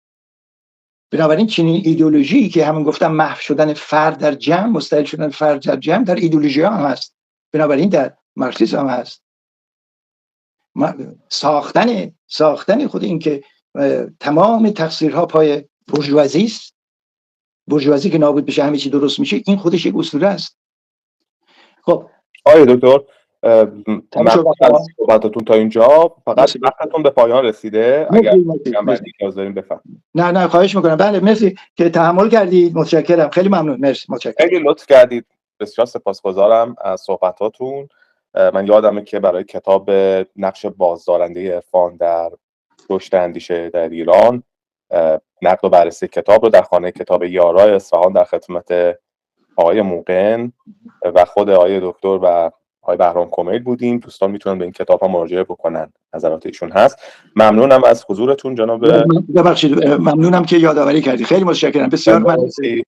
بنابراین چنین ایدئولوژی که همون گفتم محو شدن فرد در جمع، مستقل شدن فرد در جمع، در ایدئولوژی هم هست، بنابراین در مارکسیسم هم هست. ساختن خود این که تمام تقصیرها پای بورژوازی است، بورژوازی که نابود بشه همه چی درست میشه، این خودش یک اسطوره است. خب آقای دکتر، صحبتاتون تا اینجا، فقط وقتتون به پایان رسیده، اگر نیاز داریم بفهم. نه خواهش میکنم. بله مرسی که تحمل کردید، متشکرم، خیلی ممنون، مرسی، متشکرم. خیلی لطف کردید، بسیار سپاسگزارم از صحبتاتون. من یادمه که برای کتاب نقش بازدارنده عرفان در رشد اندیشه در ایران، نقد و بررسی کتاب رو در خانه کتاب یارای اصفهان در خدمت آقای موقن و خود آقای دکتر و آقای بهرام کمیل بودیم. دوستان میتونن به این کتاب ها مراجعه بکنن، نظرات ایشون هست. ممنونم از حضورتون جناب. ببخشید، ممنونم که یادآوری کردید، خیلی متشکرم، بسیار. من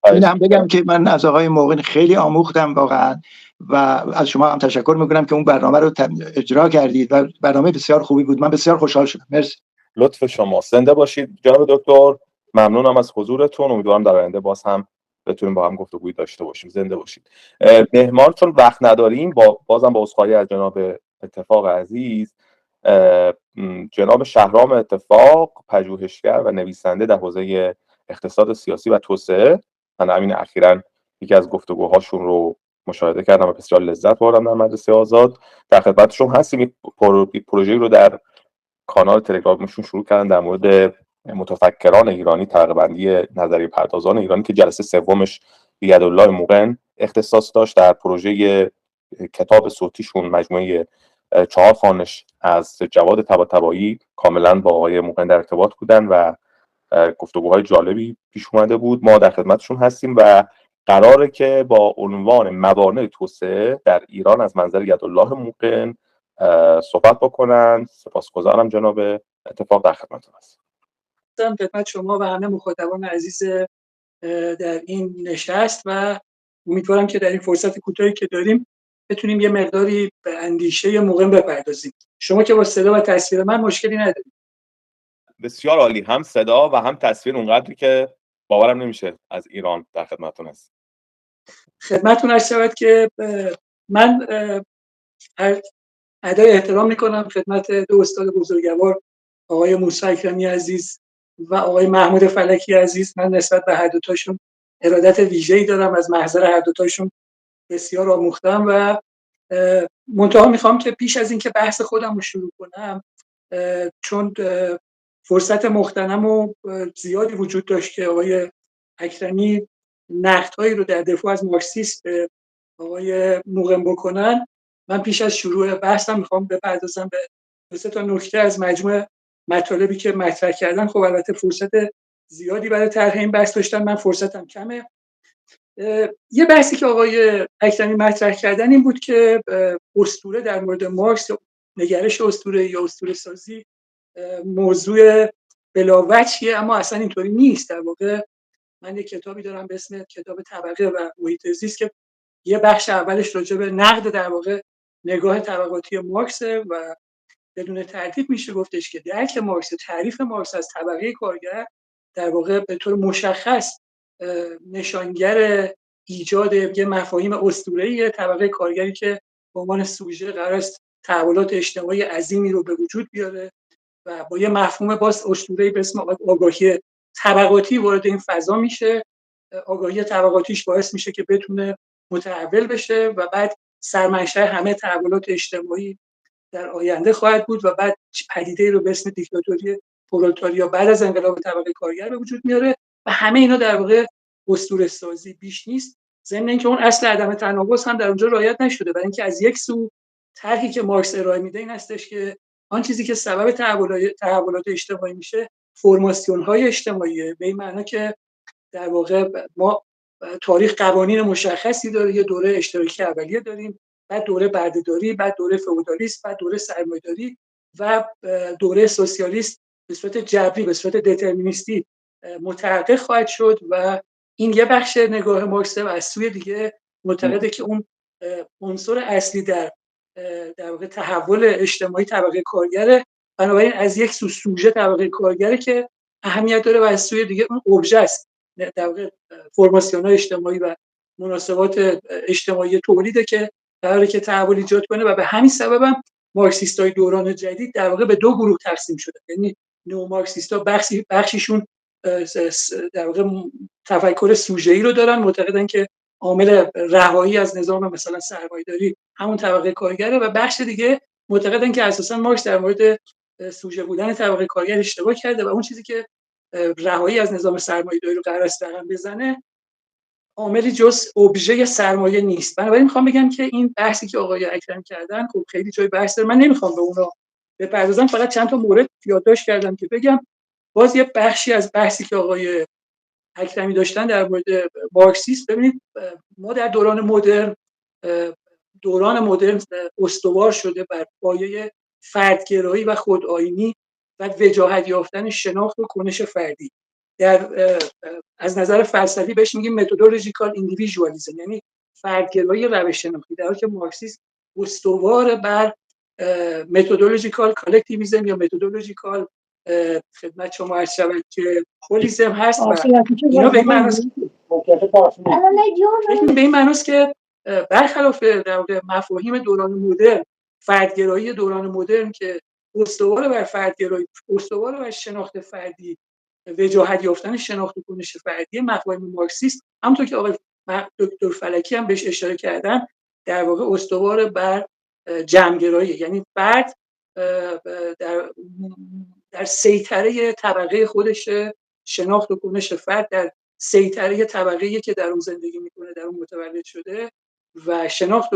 اینم بگم که من از آقای موقن خیلی آموختم واقعا، و از شما هم تشکر میکنم که اون برنامه رو اجرا کردید و برنامه بسیار خوبی بود. من بسیار خوشحال شدم. مرسی. لطف شما. زنده باشید جناب دکتر. ممنونم از حضورتون. امیدوارم در آینده باز هم بتونیم با هم گفتگوی داشته باشیم. زنده باشید. مهمان، چون وقت نداریم، بازم با عذرخواهی از جناب اتفاق عزیز، جناب شهرام اتفاق، پژوهشگر و نویسنده در حوزه اقتصاد سیاسی و توسعه، من همین اخیراً یکی از گفتگوهاشون رو مشاهده کردم و بسیار لذت بردم در مدرسه آزاد. در خدمتشون هستیم. پروژه‌ای رو در کانال تلگرامشون شروع کردن در مورد متفکران ایرانی، طبقه‌بندی نظریه پردازان ایرانی، که جلسه سومش به یدالله موقن اختصاص داشت. در پروژه کتاب صوتیشون مجموعه 4 خوانش از جواد طباطبایی کاملا با آقای موقن در ارتباط بودن و گفتگوهای جالبی پیش اومده بود. ما در خدمتشون هستیم و قراره که با عنوان موانع توسعه در ایران از منظر یدالله موقن صحبت بکنن. سپاسگزارم جناب اتفاق، در خدمتتون هستم. خدمت شما و همه مخاطبان عزیز در این نشست و امیدوارم که در این فرصت کوتاهی که داریم بتونیم یه مقداری به اندیشه موقن بپردازیم. شما که با صدا و تصویر من مشکلی ندارید؟ بسیار عالی، هم صدا و هم تصویر اونقدری که باورم نمیشه از ایران در خدمتتون هست. خدمتتون عرض شود که من ادای احترام میکنم خدمت دو استاد بزرگوار، آقای موسی اکرمی عزیز و آقای محمود فلکی عزیز. من نسبت به هر دو تاشون ارادت ویژه‌ای دارم، از محضر هر دو تاشون بسیار آموختم و منتها میخوام که پیش از اینکه بحث خودم رو شروع کنم، چون فرصت مغتنم و زیادی وجود داشت که آقای اکرمی نقدهایی رو در دفاع از مارکسیسم به آقای موقن بکنن، من پیش از شروع بحثم میخوام بپردازم به 2 تا نکته از مجموع مطالبی که مطرح کردن. خب البته فرصت زیادی برای طرح این بحث داشتن، من فرصتم کمه. یه بحثی که آقای اکرمی مطرح کردن این بود که اسطوره در مورد مارکس، نگرش اسطوره یا اسطوره سازی موضوع بلاوجهیه، اما اصلا اینطوری نیست. در واقع من یک کتابی دارم به اسم کتاب طبقه و محیط زیست که یه بخش اولش راجع به نقد در واقع نگاه طبقاتی مارکس و بدون تردید میشه گفتش که درک مارکس، تعریف مارکس از طبقه کارگر در واقع به طور مشخص نشانگر ایجاد یه مفاهیم اسطوره‌ای طبقه کارگری که به عنوان سوژه قرار است تحولات اجتماعی عظیمی رو به وجود بیاره و با یه مفهوم باز اسطوره‌ای به اسم آگاهی طبقاتی وارد این فضا میشه. آگاهی طبقاتیش باعث میشه که بتونه متحول بشه و بعد سرمنشأ همه تحولات اجتماعی در آینده خواهد بود و بعد پدیده‌ای رو به اسم دیکتاتوری پرولتاریا بعد از انقلاب طبقه کارگر به وجود میاره و همه اینا در واقع اسطوره سازی بیش نیست. ضمن اینکه اون اصل عدم تناقض هم در اونجا رعایت نشده، برای اینکه از یک سو طرحی که مارکس ارائه میده این هستش که آن چیزی که سبب تحولات اجتماعی میشه فرماسیون‌های اجتماعیه، به این معنی که در واقع ما تاریخ قوانین مشخصی داره. یه دوره اشتراکی اولیه داریم، بعد دوره بردهداری، بعد دوره فئودالیسم، بعد دوره سرمایه‌داری و دوره سوسیالیست به صورت جبری، به صورت دترمینیستی متحقق خواهد شد و این یه بخش نگاه مارکس و از سوی دیگه معتقده که اون عنصر اصلی در واقع تحول اجتماعی طبقه کارگره، بنابراین از یک سو سوژه طبقه کارگره که اهمیت داره و از سوی دیگه اون ابژه است، در واقع فرماسیون‌های اجتماعی و مناسبات اجتماعی تولیده که قراره که تحول ایجاد کنه و به همین سبب هم مارکسیستای دوران جدید در واقع به دو گروه تقسیم شده. یعنی نو مارکسیستا بخشیشون در واقع تفکر سوژه‌ای رو دارن، معتقدن که عامل رهایی از نظام مثلا سرمایه‌داری همون طبقه کارگره و بخش دیگه معتقدن که اساسا مارکس در مورد سوژه بودن طبقه کارگر اشتباه کرده و اون چیزی که رهایی از نظام سرمایه‌داری رو قرار است رقم بزنه عاملی جز ابژه سرمایه نیست. بنابراین میخوام بگم که این بحثی که آقای اکرم کردن خب خیلی جای بحث داره، من نمیخوام به اونا بپردازم، فقط چند تا مورد یادداشت کردم که بگم. باز یه بخشی از بحثی که آقای اکرمی داشتن در مورد مارکسیسم، ببینید ما در دوران مدرن استوار شده بر پایه فردگرایی و خودآیینی و وجاهت یافتن شناخت و کنش فردی. از نظر فلسفی بهش میگیم متدولوژیکال ایندیویدوالیسم، یعنی فردگرایی روش شناختی، در حالی که مارکسیسم استوار بر متدولوژیکال کالکتیویسم یا متدولوژیکال خدمت شما عرض شود که هولیسم هست و اینا به این معناست که برخلاف در واقع مفاهیم دوران مدرن، فردگرایی دوران مدرن که استوار بر فردگرایی، استوار بر شناخت فردی، وجاهت یافتن شناخت و کنش فردی، مفاهیم مارکسیست همونطور که آقای دکتر فلکی هم بهش اشاره کردن در واقع استوار بر جمع‌گرایی، یعنی فرد در سیطره طبقه خودش، شناخت و کنش فرد در سیطره طبقه‌ای که در اون زندگی میکنه، در اون متولد شده و شناخت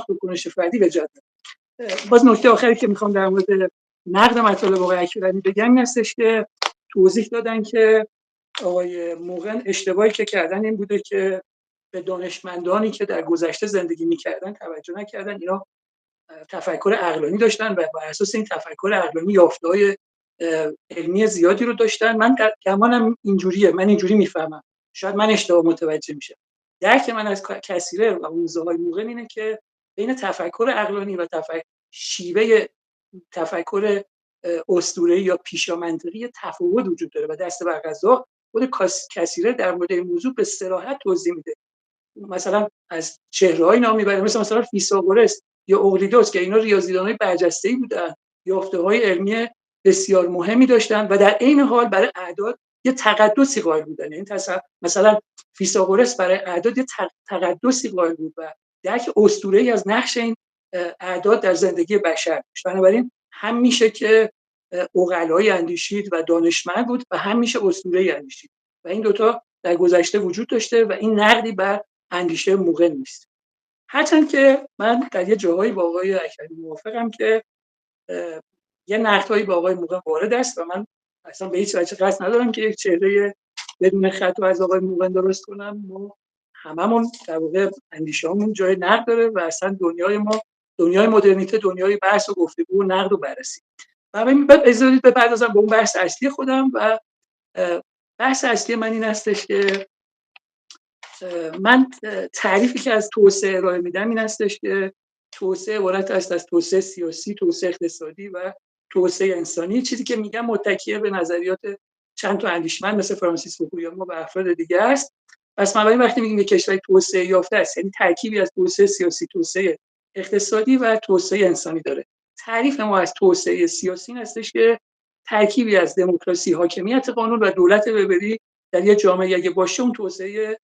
و کنش فردی وجاهت. باز نکته آخری که میخوام در مورد نقد مطالب آقای اکرمی بگم این هستش که توضیح دادن که آقای موغن اشتباهی که کردن این بوده که به دانشمندانی که در گذشته زندگی میکردن توجه نکردن، اینا تفکر عقلانی داشتن و بر اساس این تفکر عقلانی یافته‌های علمی زیادی رو داشتن. من گمانم اینجوریه، من اینجوری میفهمم، شاید من اشتباه متوجه میشم. درک من از کثیره و موزه‌های موغن اینه که بین تفکر عقلانی و شیوه تفکر اسطوره‌ای یا پیشامنطقی تفاوت وجود داره و دست بر قضا خود کثیره در مورد این موضوع به صراحت توضیح میده. مثلا از چهره‌های نام میبره، مثلا فیثاغورس یا اقلیدس که اینا ریاضیدانای برجسته‌ای بودن، یافته‌های علمی بسیار مهمی داشتن و در عین حال برای اعداد یه تقدسی قائل بودن. یعنی مثلا فیثاغورس برای اعداد یه تقدسی قائل بود و درک اسطوره‌ای از نقش این اعداد در زندگی بشر داشت. بنابراین هم میشه که عقلایی اندیشید و دانشمند بود و هم میشه اسطوره‌ای اندیشید و این دوتا در گذشته وجود داشته و این نقدی بر اندیشه موغن نیست. هرچند که من در یه جاهایی با آقای اکرمی موافقم که یه نقدهایی با آقای موغن وارد است و من اصلا به هیچ وجه قصد ندارم که یک چهره بدون خطا از آقای موغن درست کنم. ما هممون در واقع اندیشه‌مون جای نقد داره و اصلا دنیای ما دنیای مدرنیته دنیای بحث و گفتگو و نقد و بررسی. و من اجازه بدید بپردازم به اون بحث اصلی خودم و بحث اصلی من این هستش که من تعریفی که از توسعه ارائه میدم این هستش که توسعه عبارت است از توسعه سیاسی، توسعه اقتصادی و توسعه انسانی. چیزی که میگم متکی به نظریات چند تا اندیشمند مثل فرانسیس فوکویاما و افراد دیگه است. پس ما وقتی میگیم یک کشور توسعه یافته است یعنی ترکیبی از توسعه سیاسی، توسعه اقتصادی و توسعه انسانی داره. تعریف ما از توسعه سیاسی این هستش که ترکیبی از دموکراسی، حاکمیت قانون و دولت وبری در یک جامعه اگه باشه اون توسعه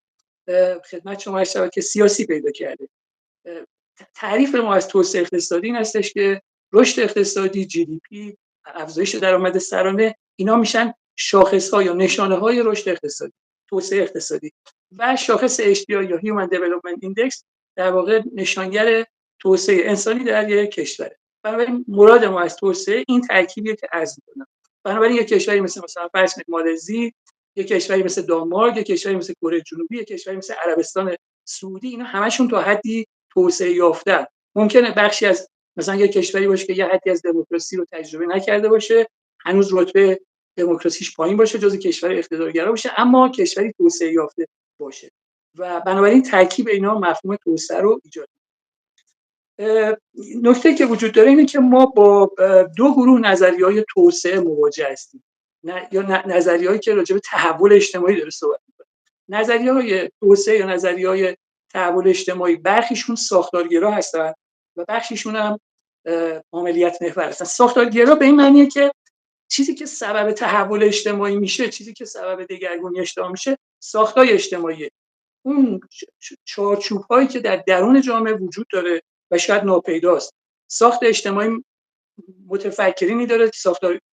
خدمت شما شود که سیاسی پیدا کرده. تعریف ما از توسعه اقتصادی این هستش که رشد اقتصادی، جی دی پی، افزایش درآمد سرانه، اینا میشن شاخص‌ها یا نشانه‌های رشد اقتصادی، توسعه اقتصادی. و شاخص HDI یا Human Development Index در واقع نشانگر توسعه انسانی در یک کشور. بنابراین مراد ما از توسعه این ترکیبیه که عرض می‌کنم. بنابراین یک کشوری مثلا فرض کنید مالزی، یک کشوری مثل دانمارک، یک کشوری مثل کره جنوبی، یک کشوری مثل عربستان سعودی، اینا همشون تا حدی توسعه یافته. ممکنه بخشی از مثلا یک کشوری باشه که یه حدی از دموکراسی رو تجربه نکرده باشه، هنوز رتبه دموکراسیش پایین باشه، جزو کشور اقتدارگرا باشه، اما کشوری توسعه یافته باشه و بنابراین ترکیب اینا مفهوم توسعه رو ایجاد می‌کنه. نکته که وجود داره اینه که ما با دو گروه نظریه‌های توسعه مواجه هستیم، یا نظریه‌ای که راجع به تحول اجتماعی داره صحبت می‌کنه. نظریه‌های توسعه یا نظریه‌های تحول اجتماعی برخیشون ساختارگرا هستن و بخشیشون هم عملیات محور هستن. ساختارگرا به این معنیه که چیزی که سبب تحول اجتماعی میشه، چیزی که سبب دگرگونی اجتماعی میشه، ساختای اجتماعیه. اون چارچوب‌هایی که در درون جامعه وجود داره و شاید ناپیداست. ساخت اجتماعی متفکرینی داره که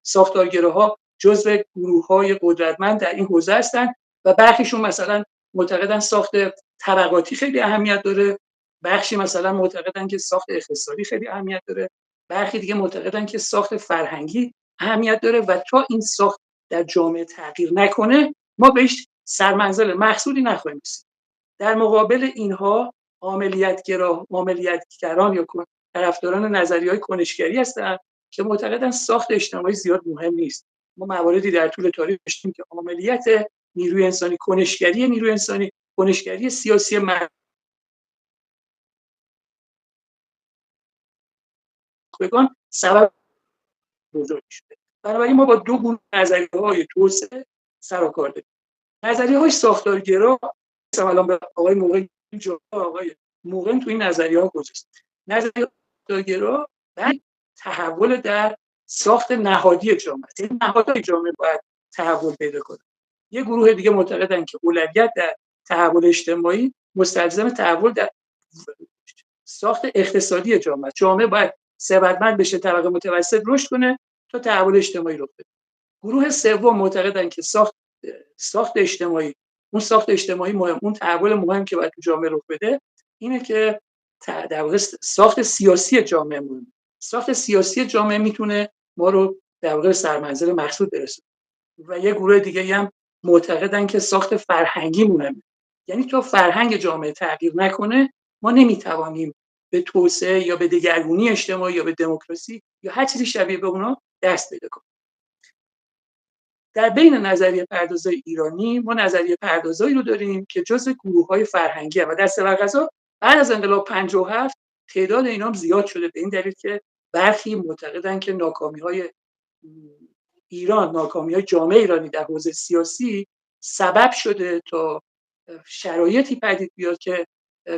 ساختارگراها جزو گروه‌های قدرتمند در این حوزه هستن و برخیشون مثلا معتقدن ساخت طبقاتی خیلی اهمیت داره، بخشی مثلا معتقدن که ساخت اقتصادی خیلی اهمیت داره، برخی دیگه معتقدن که ساخت فرهنگی اهمیت داره و تا این ساخت در جامعه تغییر نکنه ما بهش سرمنزل محصولی نخواهیم رسید. در مقابل اینها عملیاتگران یا طرفداران نظریه‌های کنشگری هستند که معتقدن ساخت اجتماعی زیاد مهم نیست. ما مواردی در طول تاریخ داشتیم که عملیات نیروی انسانی، کنشگری سیاسی بگان سبب بزرگی شده. بنابراین ما با دو گروه نظریه‌های توسعه سر و کار داریم. نظریه‌های ساختارگرا مثلا الان به آقای موقع تو این نظریه‌ها کجاست؟ نظریه ساختارگرا بعد تحول در ساخت نهادی جامعه، این نهادهای جامعه باید تحول پیدا کنه. یه گروه دیگه معتقدن که اولویت در تحول اجتماعی مستلزم تحول در ساخت اقتصادی جامعه باید ثروتمند بشه، طبقه متوسط رشد کنه تا تحول اجتماعی رخ بده. گروه سوم معتقدن که ساخت اجتماعی، اون ساخت اجتماعی مهم، اون تحول مهم که باید تو جامعه رخ بده اینه که در واقع ساخت سیاسی جامعه مهم. ساخت سیاسی جامعه میتونه ما رو در واقع سرمنزل مقصود برسونه. و یه گروه دیگه هم معتقدن که ساخت فرهنگی مهمه. یعنی تا فرهنگ جامعه تغییر نکنه ما نمیتوانیم به توسعه یا به دگرگونی اجتماعی یا به دموکراسی یا هر چیزی شبیه به اونا دست پیدا کنیم. در بین نظریه پردازای ایرانی ما نظریه پردازایی رو داریم که جزء گروه‌های فرهنگی هستند و در سبق‌غذا بعد از انقلاب 57 تعداد اینا هم زیاد شده به این دلیل که برخی معتقدن که ناکامی‌های ایران، ناکامی‌های جامعه ایرانی در حوزه سیاسی سبب شده تا شرایطی پدید بیاد که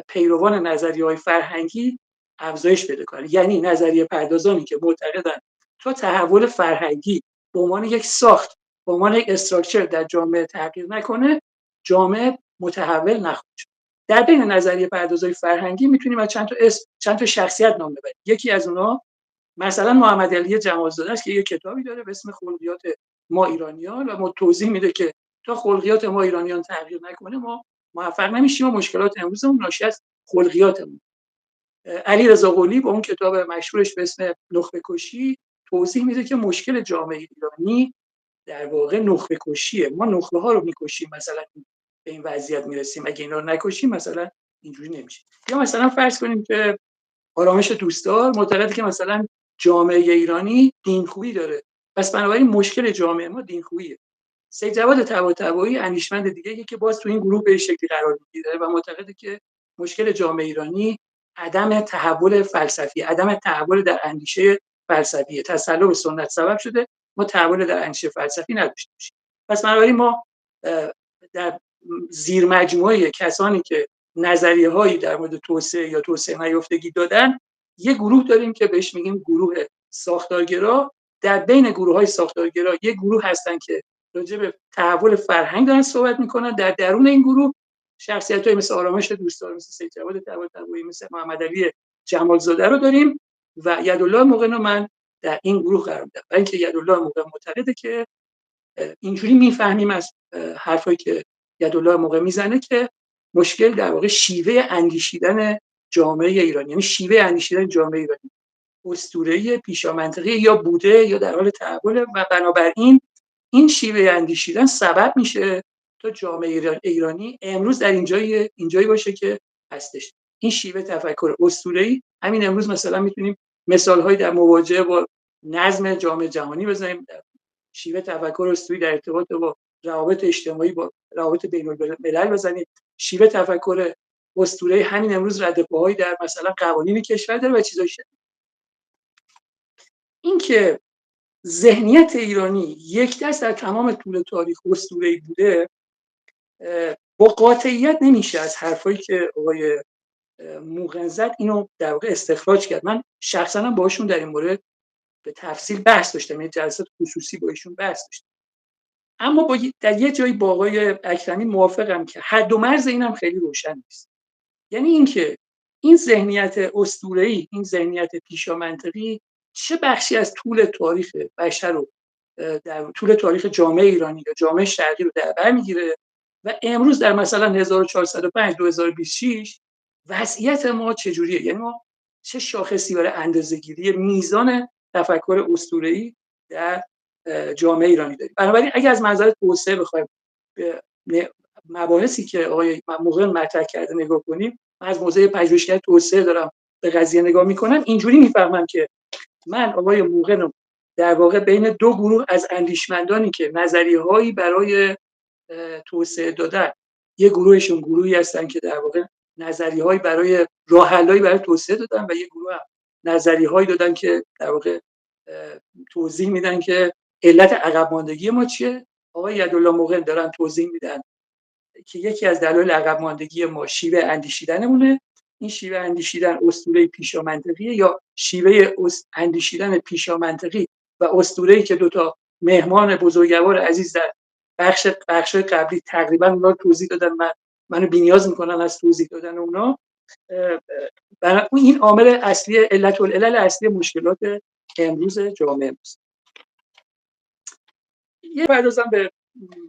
پیروان نظریه‌های فرهنگی افزایش پیدا کنند. یعنی نظریه پردازانی که معتقدن تا تحول فرهنگی به عنوان یک ساخت، به عنوان یک استراکچر در جامعه تغییر نکنه، جامعه متحول نخواهد شد. در بین نظریه پردازای فرهنگی میتونیم از چند تا شخصیت نام ببریم. یکی از اونها مثلا محمد علی جمالزاده است که یک کتابی داره به اسم خلقیات ما ایرانیان و توضیح میده که تا خلقیات ما ایرانیان تغییر نکنه ما موفق نمیشیم و مشکلات امروزمون ناشی از خلقیاتمون. علی رضا قلی با اون کتاب مشهورش به اسم نخبه کشی توضیح میده که مشکل جامعه ایرانی در واقع نخبه کشیه. ما نخبه ها رو میکشیم، مثلا به این وضعیت میرسیم. اگه اینا رو نکشیم مثلا اینجوری نمیشه. یا مثلا فرض کنیم که آرامش دوستدار معتقده که مثلا جامعه ایرانی دینخویی داره، پس بنابراین مشکل جامعه ما دینخوییه. سید جواد طباطبایی اندیشمند دیگه که باز تو این گروه به شکلی قرار میگیره و معتقده که مشکل جامعه ایرانی عدم تحول فلسفی، عدم تحول در اندیشه فلسفی، تسلب سنت سبب شده ما تحول در اندیشه فلسفی نداشته باشیم. پس بنابراین ما در زیر مجموعه کسانی که نظریه‌هایی در مورد توسعه یا توسعه نیافتگی دادن یه گروه داریم که بهش میگیم گروه ساختارگرا. در بین گروه‌های ساختارگرا یه گروه هستن که راجع به تحول فرهنگ دارن صحبت میکنن. در درون این گروه شخصیت‌هایی مثل آرامش دوستدار، مثل سید جواد طباطبایی، مثل محمد علی جمالزاده رو داریم و یدالله موقن رو من در این گروه قرار میدم. برای اینکه یدالله موقن معتقده که اینجوری میفهمیم از حرفایی که یدالله موقن میزنه که مشکل در واقع شیوه اندیشیدن جامعه ایرانی، یعنی شیوه اندیشیدن جامعه ایرانی اسطوره‌ای پیشامنطقی یا بوده یا در حال تحول و بنابراین این شیوه اندیشیدن سبب میشه تا جامعه ایرانی امروز در اینجایی باشه که هستش. این شیوه تفکر اسطوره‌ای همین امروز مثلا میتونیم مثال‌هایی در مواجهه با نظم جامعه جهانی بزنیم، شیوه تفکر اسطوره‌ای در ارتباط با روابط اجتماعی با روابط بین‌الملل بزنیم، شیوه تفکر اسطوره‌ای همین امروز ردپاهایی در مثلا قوانین کشور داره و چیزایی شده. این که ذهنیت ایرانی یک دست در تمام طول تاریخ اسطوره‌ای بوده با قاطعیت نمیشه از حرفایی که آقای موقن زد اینو در واقع استخراج کرد. من شخصا هم باهاشون در این مورد به تفصیل بحث داشتم، یه جلسات خصوصی با ایشون بحث داشتم، اما در یه جایی با آقای اکرمی موافقم که حد و مرز اینم خیلی روشن نیست. یعنی اینکه این ذهنیت اسطوره‌ای، این ذهنیت پیشامنطقی چه بخشی از طول تاریخ بشر رو در طول تاریخ جامعه ایرانی یا جامعه شرقی رو در بر میگیره و امروز در مثلا 1405 2026 وضعیت ما چجوریه، یعنی ما چه شاخصی برای اندازه‌گیری میزان تفکر اسطوره‌ای در جامعه ایرانی داریم. بنابراین اگه از منظر توسعه بخوایم به مباحثی که آقای موقن مطرح کرده نگاه کنیم، من از موضع پژوهشگر توسعه دارم به قضیه نگاه میکنم، اینجوری میفهمم که من آقای موقن رو در واقع بین دو گروه از اندیشمندانی که نظریه‌هایی برای توسعه دادن، یه گروهشون گروهی هستن که در واقع نظریه‌هایی برای راه حل‌هایی برای توسعه دادن و یه گروه هم نظریه‌هایی دادن که در واقع توضیح میدن که علت عقب ماندگی ما چیه. آقای یدالله موقن دارن توضیح میدن که یکی از دلایل عقب ماندگی ما شیوه اندیشیدنمونه. این شیوه اندیشیدن اسطوره پیشامنطقیه یا شیوه اندیشیدن پیشامنطقی و اسطوره‌ای که دو تا مهمان بزرگوار عزیز در بخش قبلی تقریبا اونا توضیح دادن، منو بی‌نیاز میکنن از توضیح دادن اونا. این عامل اصلی علت العلل اصلی مشکلات امروز جامعه است. یه پردازم به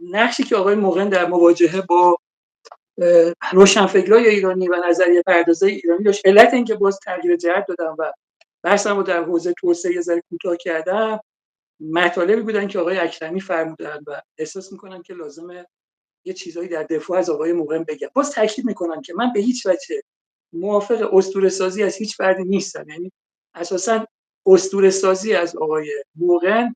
نقشی که آقای موقن در مواجهه با روشنفکرای ایرانی و نظریه پردازای ایرانی داشت. علت این که باز تغییر جهت دادم و بحثمو در حوزه توسعه یه ذره کوتاه کردم، مطالبی بودن که آقای اکرمی فرمودن و احساس میکنم که لازمه یه چیزایی در دفاع از آقای موقن بگم. باز تاکید میکنم که من به هیچ وجه موافق اسطوره سازی از هیچ فردی نیستم، یعنی اساسا اسطوره سازی از آقای موقن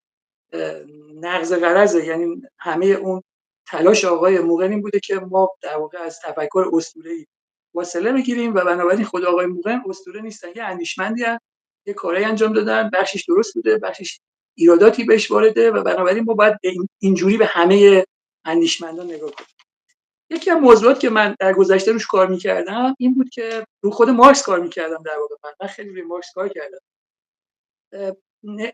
نقض غرضه، یعنی همه اون تلاش آقای موقن این بوده که ما در واقع از تفکر اسطوره‌ای فاصله بگیریم و بنابراین خود آقای موقن اسطوره نیستن، یه اندیشمندی هستن، یه کاری انجام دادن، بخشش درست بوده، بخشش ایراداتی بهش وارده و بنابراین ما باید اینجوری به همه اندیشمندان نگاه کنیم. یکی از موضوعات که من در گذشته روش کار می‌کردم این بود که رو خود مارکس کار می‌کردم. در واقع من خیلی روی مارکس کار کردم.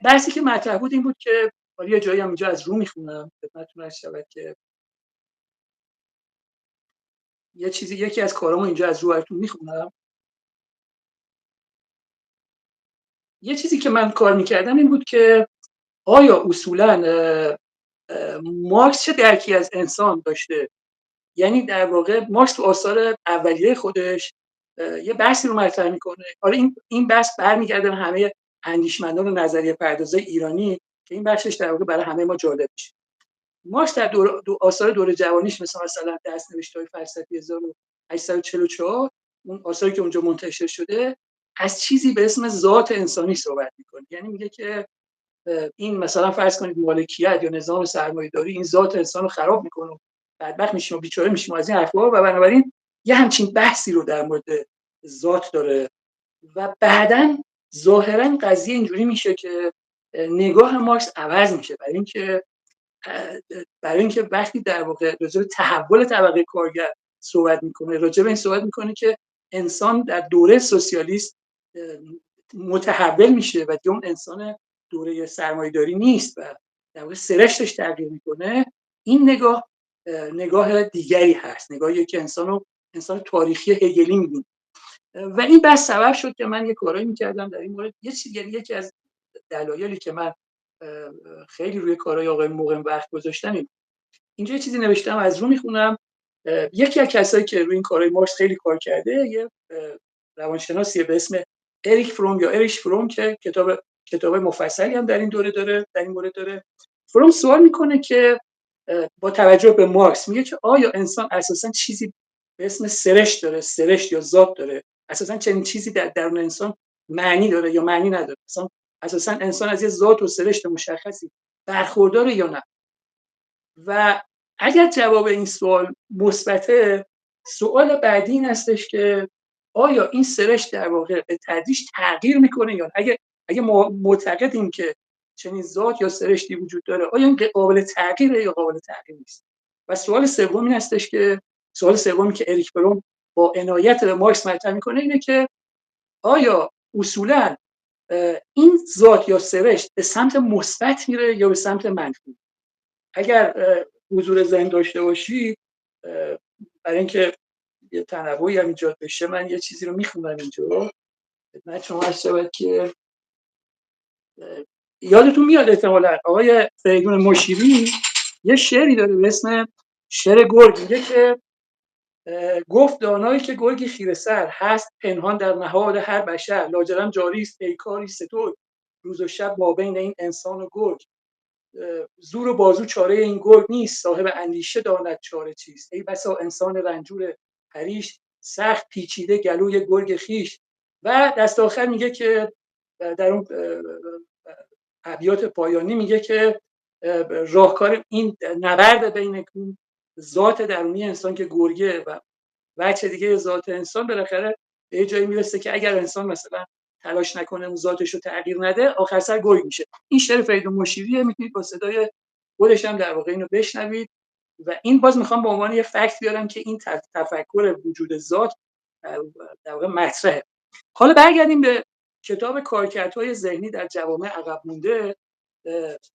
بحثی که مطرح بود این بود که حالا یه جایی هم اینجا از رو میخونم خدمتتون عرض شود که یکی از کارامو اینجا از رو براتون میخونم. یه چیزی که من کار میکردم این بود که آیا اصولاً مارکس چه درکی از انسان داشته. یعنی در واقع مارکس تو آثار اولیه خودش یه بحثی رو مطرح میکنه. حالا این بحث برمیگرده به همه اندیشمندان و نظریه پردازای ایرانی که این بخشش در واقع برای همه ما جالب میشه. مارکس در آثار دوره جوانیش مثلا دست‌نوشته‌های فلسفی 1844 اون آثاری که اونجا منتشر شده از چیزی به اسم ذات انسانی صحبت میکنه. یعنی میگه که این مثلا فرض کنید مالکیت یا نظام سرمایه‌داری این ذات انسان رو خراب میکنه، بدبخت میشیم و بیچاره میشیم از این حرفا، و بنابراین یه همچین بحثی رو در مورد ذات داره و بعداً ظاهراً قضیه اینجوری میشه که نگاه مارکس عوض میشه برای اینکه وقتی در واقع راجع به تحول طبقه کارگر صحبت میکنه، راجع به این صحبت میکنه که انسان در دوره سوسیالیست متحول میشه و دیگه اون انسان دوره سرمایه‌داری نیست و در واقع سرشتش تغییر میکنه. این نگاه دیگری هست، نگاهی که انسان تاریخی هگلی میبینه و این بحث سبب شد که من یه کارایی میکردم در این مورد. یکی از دلایلی که من خیلی روی کارهای آقای موقن وقت گذاشتم اینجا یه چیزی نوشتم از رو میخونم. یکی از کسایی که روی این کارهای مارکس خیلی کار کرده یه روانشناسیه به اسم اریک فروم یا اریش فروم که کتاب مفصلی هم در این مورد داره. فروم سوال میکنه که با توجه به مارکس میگه که آیا انسان اساساً چیزی به اسم سرشت داره، سرشت یا ذات داره؟ اساساً چنین چیزی در درون انسان معنی داره یا معنی نداره؟ اساساً انسان از یه ذات و سرشت مشخصی برخورداره یا نه؟ و اگر جواب این سوال مثبته، سوال بعدی این هستش که آیا این سرشت در واقع به تدریج تغییر میکنه یا نه؟ اگه معتقدیم که چنین ذات یا سرشتی وجود داره، آیا این قابل تغییره یا قابل تغییر نیست؟ و سوال سوم این هستش که سوال سومی که اریک فروم با عنایت به مارکس مطرح میکنه اینه که آیا اصولاً این ذات یا سرشت به سمت مثبت میره یا به سمت منفی؟ اگر حضور ذهن داشته باشید، برای اینکه یه تنوعی هم ایجاد بشه، من یه چیزی رو میخونم اینجا خدمت شما عرض شود که یادتون میاد احتمالاً آقای فریدون مشیری یه شعری داره به اسم شعر گرگ، میگه که گفت دانایی که گرگی خیره سر هست پنهان در نهاد هر بشر، لاجرم جاری است پیکاری ستور روز و شب ما بین این انسان و گرگ. زور و بازو چاره این گرگ نیست، صاحب اندیشه داند چاره چیست. ای بسا انسان رنجور پریش، سخت پیچیده گلوی گرگ خیش. و دست آخر میگه که در اون ابیات پایانی میگه که راهکار این نبرد بین ذات درونی انسان که گرگه و بچه دیگه ذات انسان بالاخره به جایی میرسه که اگر انسان مثلا تلاش نکنه اون ذاتش رو تغییر نده، آخر سر گرگ میشه. این شعر فریدون مشیریه، میتونید با صدای خودش هم در واقع اینو بشنوید. و این باز میخوام به عنوان یه فکت بیارم که این تفکر وجود ذات در واقع مطرحه. حالا برگردیم به کتاب کارکردهای ذهنی در جوامع عقب مونده.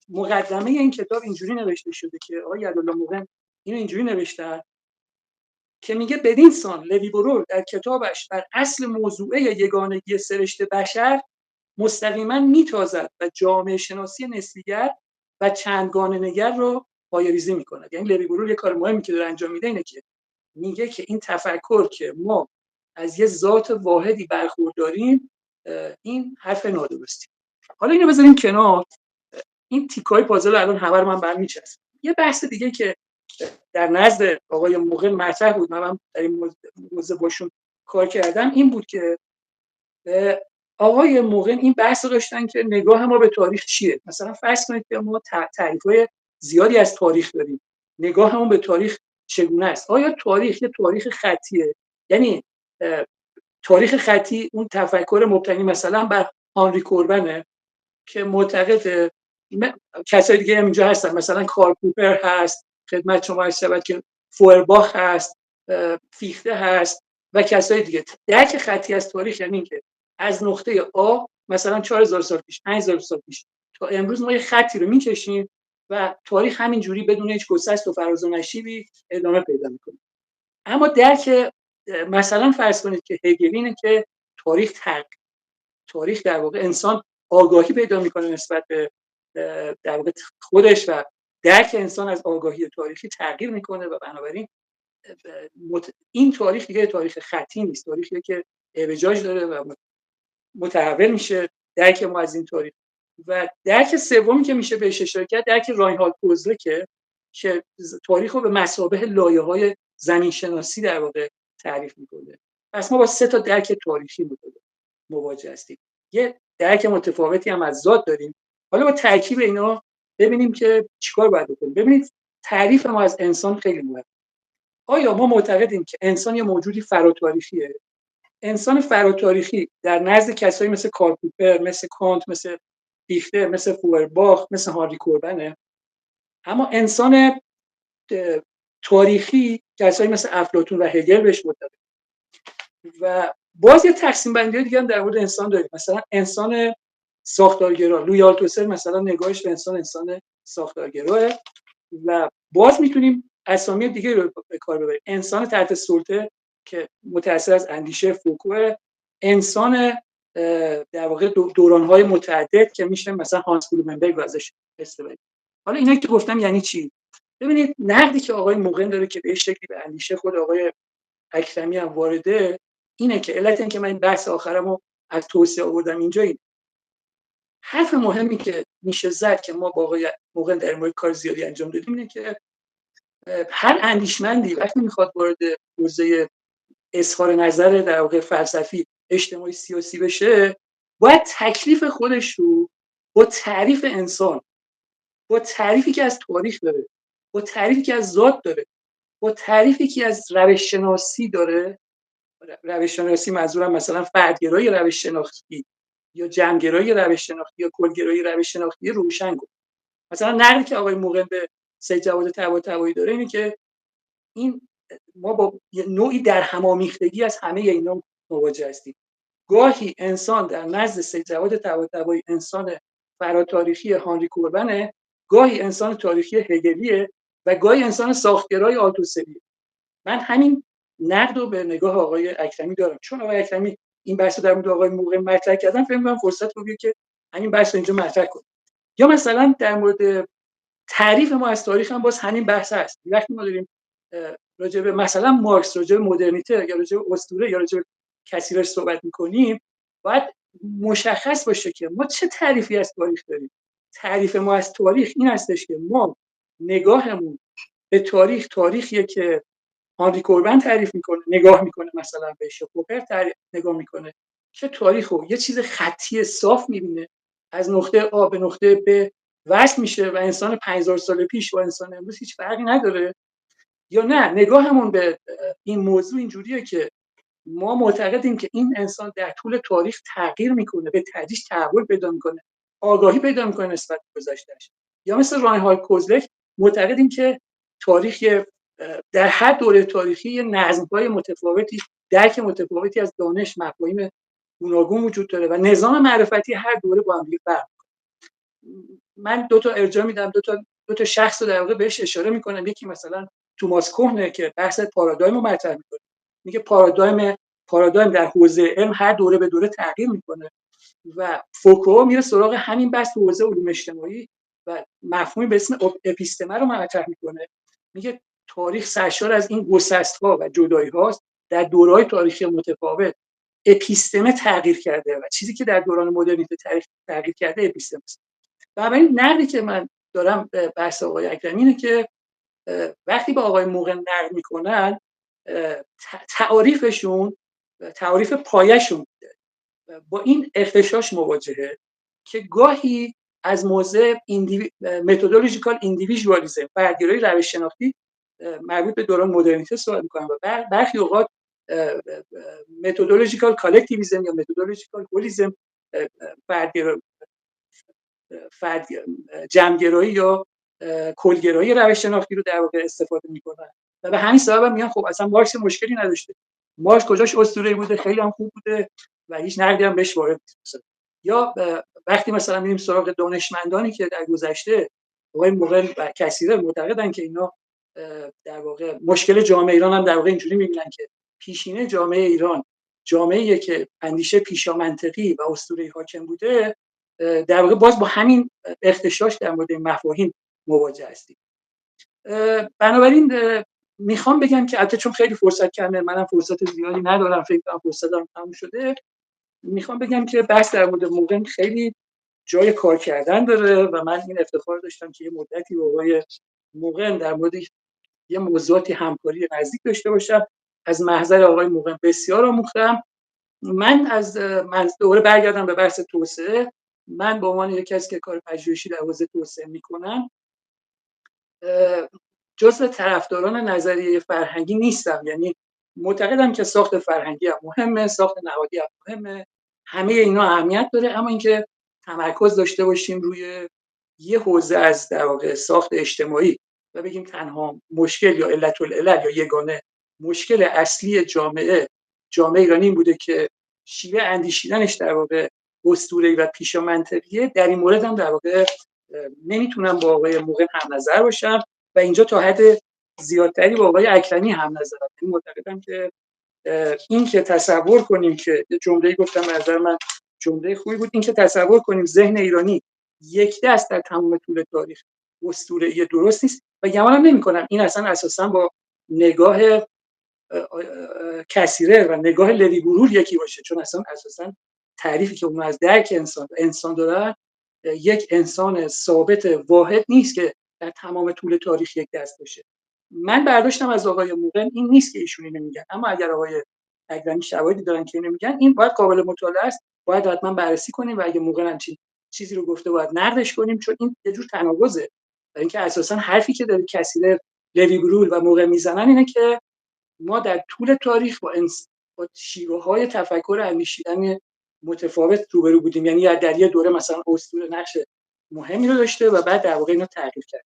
مقدمه این کتاب اینجوری نوشته شده که آقای یدالله موقن اینو اینجوری نوشتن که میگه بدین سان لوی برول در کتابش بر اصل موضوعه یگانگی سرشت بشر مستقیما میتازد و جامعه شناسی نسبیگر و چندگانه نگر رو پایه‌ریزی میکند. یعنی لوی برول یه کار مهمی که داره انجام میده اینه که میگه که این تفکر که ما از یه ذات واحدی برخورداریم، این حرف نادرستی. حالا اینو بذاریم کنار، این تیکای پازل الان همه رو من برمی‌چسبم. یه بحث دیگه که در نزد آقای موقن مطرح بود، من در این موضوع باشون کار کردم، این بود که آقای موقن این بحث رو داشتن که نگاه ما به تاریخ چیه. مثلا فرض کنید که ما تعریف‌های زیادی از تاریخ داریم، نگاهمون به تاریخ چگونه است؟ آیا تاریخ یه تاریخ خطیه؟ یعنی تاریخ خطی اون تفکر مبتنی مثلا بر هانری کوربنه که معتقد کسای دیگه هم اینجا هستن، مثلا کارل پوپر هست، خدمت شما عرض شود که فوئرباخ هست، فیخته هست و کسای دیگه. درک خطی از تاریخ یعنی اینکه از نقطه آ مثلا 4000 سال پیش، 5000 سال پیش تا امروز ما یه خطی رو میکشیم و تاریخ همینجوری بدون هیچ گسست و فراز و نشیبی ادامه پیدا میکنه. اما درک مثلا فرض کنید که هگلینه که تاریخ در واقع انسان آگاهی پیدا میکنه نسبت به در واقع خودش و درک انسان از آگاهی تاریخی تغییر میکنه و بنابراین این تاریخ دیگه تاریخ خطی نیست، تاریخی که اعوجاج داره و متحول میشه درک ما از این تاریخ. و درک سومی که میشه بهش اشاره کرد درک راینهارد کوزله که تاریخ رو به مثابه لایه‌های زمین شناسی در واقع تعریف میکنه. پس ما با 3 تا درک تاریخی مواجه هستیم. یه درک متفاوتی هم از ذات داریم. حالا با ترکیب اینا ببینیم که چیکار باید بکنیم. ببینید تعریف ما از انسان خیلی مهمه. آیا ما معتقدیم که انسان یه موجودی فراتاریخیه؟ انسان فراتاریخی در نزد کسایی مثل کارل پوپر، مثل کانت، مثل فیخته، مثل فوئرباخ، مثل هانری کوربنه. اما انسان تاریخی کسایی مثل افلاطون و هگل بهش معتقدن. و باز یه تقسیم بندی دیگه هم در مورد انسان داریم. مثلا انسان ساختارگرا، لوی آلتوسر مثلا نگاهش به انسان ساختارگراه و باز میتونیم اسامی دیگه رو به کار ببریم. انسان تحت سلطه که متأثر از اندیشه فوکو، انسان در واقع دوران‌های متعدد که میشه مثلا هانس بلومنبرگ ازش استفاده. حالا اینا که گفتم یعنی چی؟ ببینید نقدی که آقای موقن داره که به شکلی به اندیشه خود آقای اکرمی هم وارده، اینه که علت این که من این بحث آخرمو از توسعه آوردم اینجا، این حرف مهمی که میشه زد که ما با آقای موقع در مورد کار زیادی انجام دادیم اینه که هر اندیشمندی وقتی میخواد وارد حوزه اظهار نظر در واقع فلسفی، اجتماعی، سیاسی بشه، باید تکلیف خودش رو با تعریف انسان، با تعریفی که از تاریخ داره، با تعریفی که از ذات داره، با تعریفی که از روش شناسی داره، روش شناسی منظورم مثلا فردگرایی روش شناختی یا جمع‌گرایی روش شناختی یا کلگرایی روش شناختی روشن کنه. مثلا نقدی که آقای موقن به سید جواد طباطبایی داره اینه که این ما با نوعی در همامیختگی از همه اینا مواجه هستیم. گاهی انسان در نزد سید جواد طباطبایی انسان فراتاریخی هانری کوربنه، گاهی انسان تاریخی هگلیه و گاهی انسان ساختگرای آلتوسریه. من همین نقد رو به نگاه آقای اکرمی دارم، چون آقای اکرمی این بحث رو در مورد آقای موقع مطرح کردن، فکر می‌کنم فرصت خوبیه که همین بحث رو اینجا مطرح کنیم. یا مثلا در مورد تعریف ما از تاریخ هم باز همین بحث هست. وقتی ما داریم راجع به مثلا مارکس، راجع به مدرنیته یا راجع به اسطوره یا راجع به کسی راش صحبت می‌کنیم، باید مشخص باشه که ما چه تعریفی از تاریخ داریم. تعریف ما از تاریخ این هستش که ما نگاهمون به تاریخ، تاریخیه که هانری کوربن تعریف میکنه، نگاه میکنه، مثلا به شوپر نگاه میکنه که تاریخ رو یه چیز خطی صاف میبینه، از نقطه آ به نقطه ب وصل میشه و انسان 5000 سال پیش و انسان امروز هیچ فرقی نداره. یا نه، نگاهمون به این موضوع اینجوریه که ما معتقدیم که این انسان در طول تاریخ تغییر میکنه، به تدریج تحول پیدا میکنه، آگاهی پیدا میکنه نسبت به گذشته‌اش. یا مثل راینهارد کوزلک معتقدیم که تاریخ در هر دوره تاریخی نظم‌های متفاوتی، درک متفاوتی از دانش، مفاهیم گوناگون وجود داره و نظام معرفتی هر دوره با هم فرق می‌کنه. من دو تا ارجاع میدم، دو تا شخص رو در واقع بهش اشاره می‌کنم. یکی مثلا توماس کوهنه که بحث پارادایم رو مطرح می‌کنه، میگه پارادایم در حوزه علم هر دوره به دوره تغییر می‌کنه و فوکو میره سراغ همین بحث تو حوزه علوم اجتماعی و مفهومی به اسم اپیستمه رو مطرح می‌کنه. میگه تاریخ سرشار از این گسست‌ها و جدایی‌هاست. در دوره‌های تاریخی متفاوت اپیستمه تغییر کرده و چیزی که در دوران مدرنیته تغییر کرده اپیستمه است. بنابراین نقدی که من دارم به بحث آقای اکرمی اینه که وقتی با آقای موقع نقد میکنن، تعاریفشون، تعاریف پایه‌شون با این اختشاش مواجهه که گاهی از موضع متدولوژیکال ایندیویژوالیسم، فردگرایی روش شناختی مربوط به دوران مدرنیته صحبت می‌کنم و برخی اوقات متدولوژیکال کالکتیویسم یا متدولوژیکال هولیسم، جمع‌گرایی یا کلگرایی روش شناختی رو در واقع استفاده می‌کنن و به همین سبب میگن خب اصلا مارکس مشکلی نداشته، مارکس کجاش اسطوره‌ای بوده، خیلی هم خوب بوده و هیچ نقدی هم بهش وارد نیست. یا وقتی مثلا میریم سراغ دانشمندانی که در گذشته آقای مغل و کثیره معتقدن که اینا در واقع مشکل جامعه ایران هم در واقع اینجوری می‌بینن که پیشینه جامعه ایران جامعه‌ایه که اندیشه پیشامنطقی و اسطوره‌ای حاکم بوده، در واقع باز با همین اختشاش در مورد مفاهیم مواجه هستیم. بنابراین میخوام بگم که البته چون خیلی فرصت کمه، منم فرصت زیادی ندارم، فکر کنم فرصتم تموم شده، میخوام بگم که بحث در مورد موقع خیلی جای کار کردن داره و من این افتخار داشتم که یه مدتی با آقای موقع در مورد یه موضوعاتی همکاری نزدیک داشته باشم. از محضر آقای موقع بسیار آموختم. من دوباره برگردم به بحث توسعه. من به عنوان یک کسی که کار پژوهشی در حوزه توسعه میکنم، جزو طرفداران نظریه فرهنگی نیستم. یعنی معتقدم که ساخت فرهنگی هم مهمه، ساخت نهادی هم مهمه، همه اینا اهمیت داره، اما اینکه تمرکز داشته باشیم روی یه حوزه از در واقع ساخت اجتماعی و بگیم تنها مشکل یا علت العلل یا یگانه مشکل اصلی جامعه ایرانی این بوده که شیوه اندیشیدنش در واقع اسطوره‌ای و پیشامنطقیه، در این مورد هم در واقع نمیتونم با آقای موقع هم نظر باشم و اینجا تا حد زیادتری با آقای اکرمی هم نظرم. من معتقدم که این که تصور کنیم که جمله‌ای گفتم به نظر من جمله خوبی بود، این که تصور کنیم ذهن ایرانی یک دست در تمام طول تاریخ اسطوره‌ای درست نیست و گمانم نمی‌کنم این اصلا اساساً با نگاه کثیره و نگاه لوی برول یکی باشه، چون اساسا تعریفی که اون از درک انسان دارن، یک انسان ثابت واحد نیست که در تمام طول تاریخ یک دست باشه. من برداشتم از آقای موقن این نیست که ایشون اینو میگن، اما اگر آقای اکرمی شواهدی دارن که اینو میگن، این باید قابل مطالعه است، باید حتما بررسی کنیم و اگه موقن همچین چیزی رو گفته باید نقدش کنیم، چون این یه جور تناقضه. و اینکه اساسا حرفی که داره کثیر، لوی برول و موقن میزنن اینه که ما در طول تاریخ با شیوه‌های تفکر اندیشیدن متفاوت روبرو بودیم، یعنی در یه دوره مثلا اسطوره نقش مهمی رو داشته و بعد در واقع اینو تغییر کرد.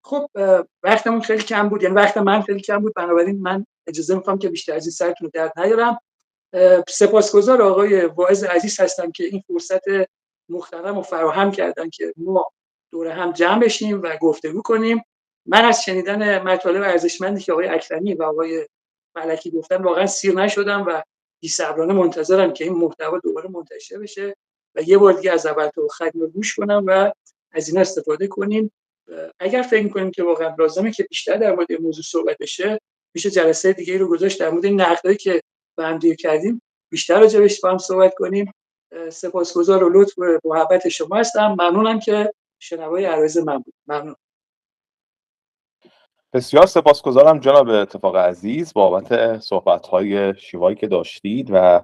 خب وقتمون خیلی کم بود، یعنی وقت من خیلی کم بود، بنابراین من اجازه میخوام که بیشتر از این سرتون رو درد نیارم. سپاسگزار آقای واعظ عزیز هستم که این فرصت محترم رو فراهم کردن که ما دور هم جمع بشیم و گفتگو کنیم. من از شنیدن مطالب ارزشمندی که آقای اکرمی و آقای فلکی گفتن واقعا سیر نشدم و بی‌صبرانه منتظرم که این محتوا دوباره منتشر بشه و یه بار دیگه از اول تا آخر گوش کنم و از اینا استفاده کنیم. اگر فکر کنیم که واقعا لازمه که بیشتر در مورد موضوع صحبت بشه، میشه جلسه دیگه رو گذاشت در مورد این نقدایی که با هم دیگه کردیم بیشتر راجعش با هم صحبت کنیم. سپاسگزار و لطف و محبت شما هستم. ممنونم که شنوای عرایض من بود. ممنون. بسیار سپاسگزارم جناب اتفاق عزیز بابت صحبت‌های شیوایی که داشتید و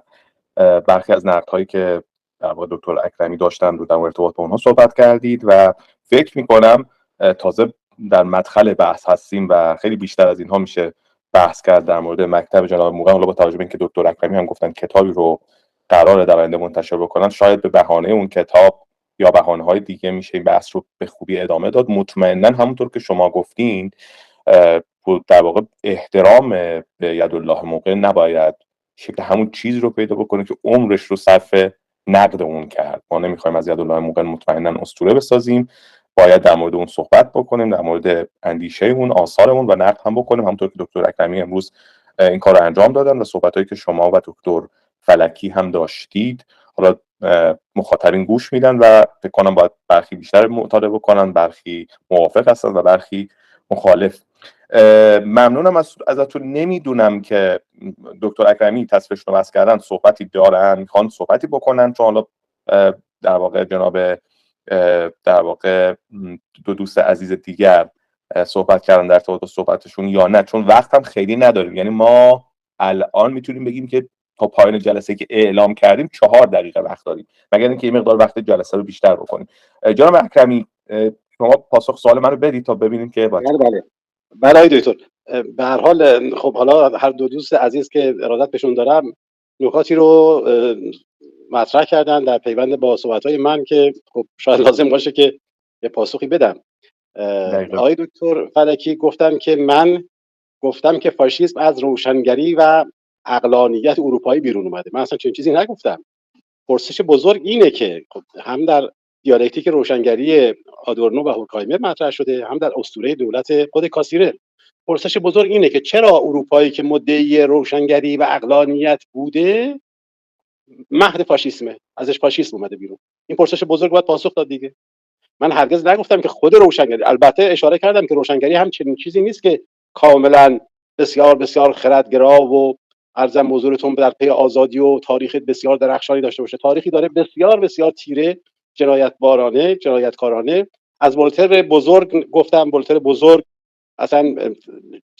برخی از نقدهایی که در واقع دکتر اکرمی داشتن رو در ارتباط با اونها صحبت کردید و فکر می‌کنم تازه در مدخل بحث هستیم و خیلی بیشتر از اینها میشه بحث کرد در مورد مکتب جناب موقن. حالا با توجه به اینکه دکتر اکرمی هم گفتن کتابی رو قراره در آینده منتشر بکنن، شاید به بهانه اون کتاب یا بهانه‌های دیگه میشه این بحث رو به خوبی ادامه داد. مطمئناً همونطور که شما گفتین در واقع احترام به یدالله موقن نباید شکل همون چیز رو پیدا بکنه که عمرش رو صرف نقد اون کرد. ما نمیخوایم از یدالله موقن مطمئناً اسطوره بسازیم، باید در مورد اون صحبت بکنیم، در مورد اندیشه اون، آثار اون و نقد هم بکنیم، همونطور که دکتر اکرمی امروز این کار رو انجام دادن و صحبتایی که شما و دکتر فلکی هم داشتید حالا مخاطبین گوش میدن و فکر کنم باید برخی بیشتر مطالعه بکنن، برخی موافق هستن و برخی مخالف. ممنونم ازتون. نمیدونم که دکتر اکرمی تصویرشون رو بس کردن، صحبتی دارن، میخوان صحبتی بکنن، چون حالا در واقع جناب در واقع دو دوست عزیز دیگر صحبت کردن در ارتباط با صحبتشون یا نه، چون وقت هم خیلی نداریم. یعنی ما الان میتونیم بگیم که تا پایان جلسه که اعلام کردیم 4 دقیقه وقت داریم، مگر اینکه یه مقدار وقت جلسه رو بیشتر بکنیم. جناب اکرمی شما پاسخ سوال منو بدید تا ببینیم که بله دکتر. به هر حال خب حالا هر دو دوست عزیز که ارادت بهشون دارم نکاتی رو مطرح کردن در پیوند با صحبت‌های من که خب شاید لازم باشه که یه پاسخی بدم. آقای دکتر فلکی گفتن که من گفتم که فاشیسم از روشنگری و عقلانیت اروپایی بیرون اومده. من اصلا چنین چیزی نگفتم. پرسش بزرگ اینه که هم در دیالکتیک روشنگری آدورنو و هورکهایمر مطرح شده، هم در اسطوره دولت خود کاسیره. پرسش بزرگ اینه که چرا اروپایی که مدعی روشنگری و عقلانیت بوده مهد فاشیسمه، ازش فاشیسم اومده بیرون؟ این پرسش بزرگ باید پاسخ داد دیگه. من هرگز نگفتم که خود روشنگری، البته اشاره کردم که روشنگری هم چنین چیزی نیست که کاملا بسیار بسیار خردگرا و عرضم حضورتون در پی آزادی و تاریخ بسیار درخشانی داشته باشه. تاریخی داره بسیار بسیار تیره، جنایتبارانه، جنایتکارانه. از ولتر بزرگ گفتم، ولتر بزرگ اصلا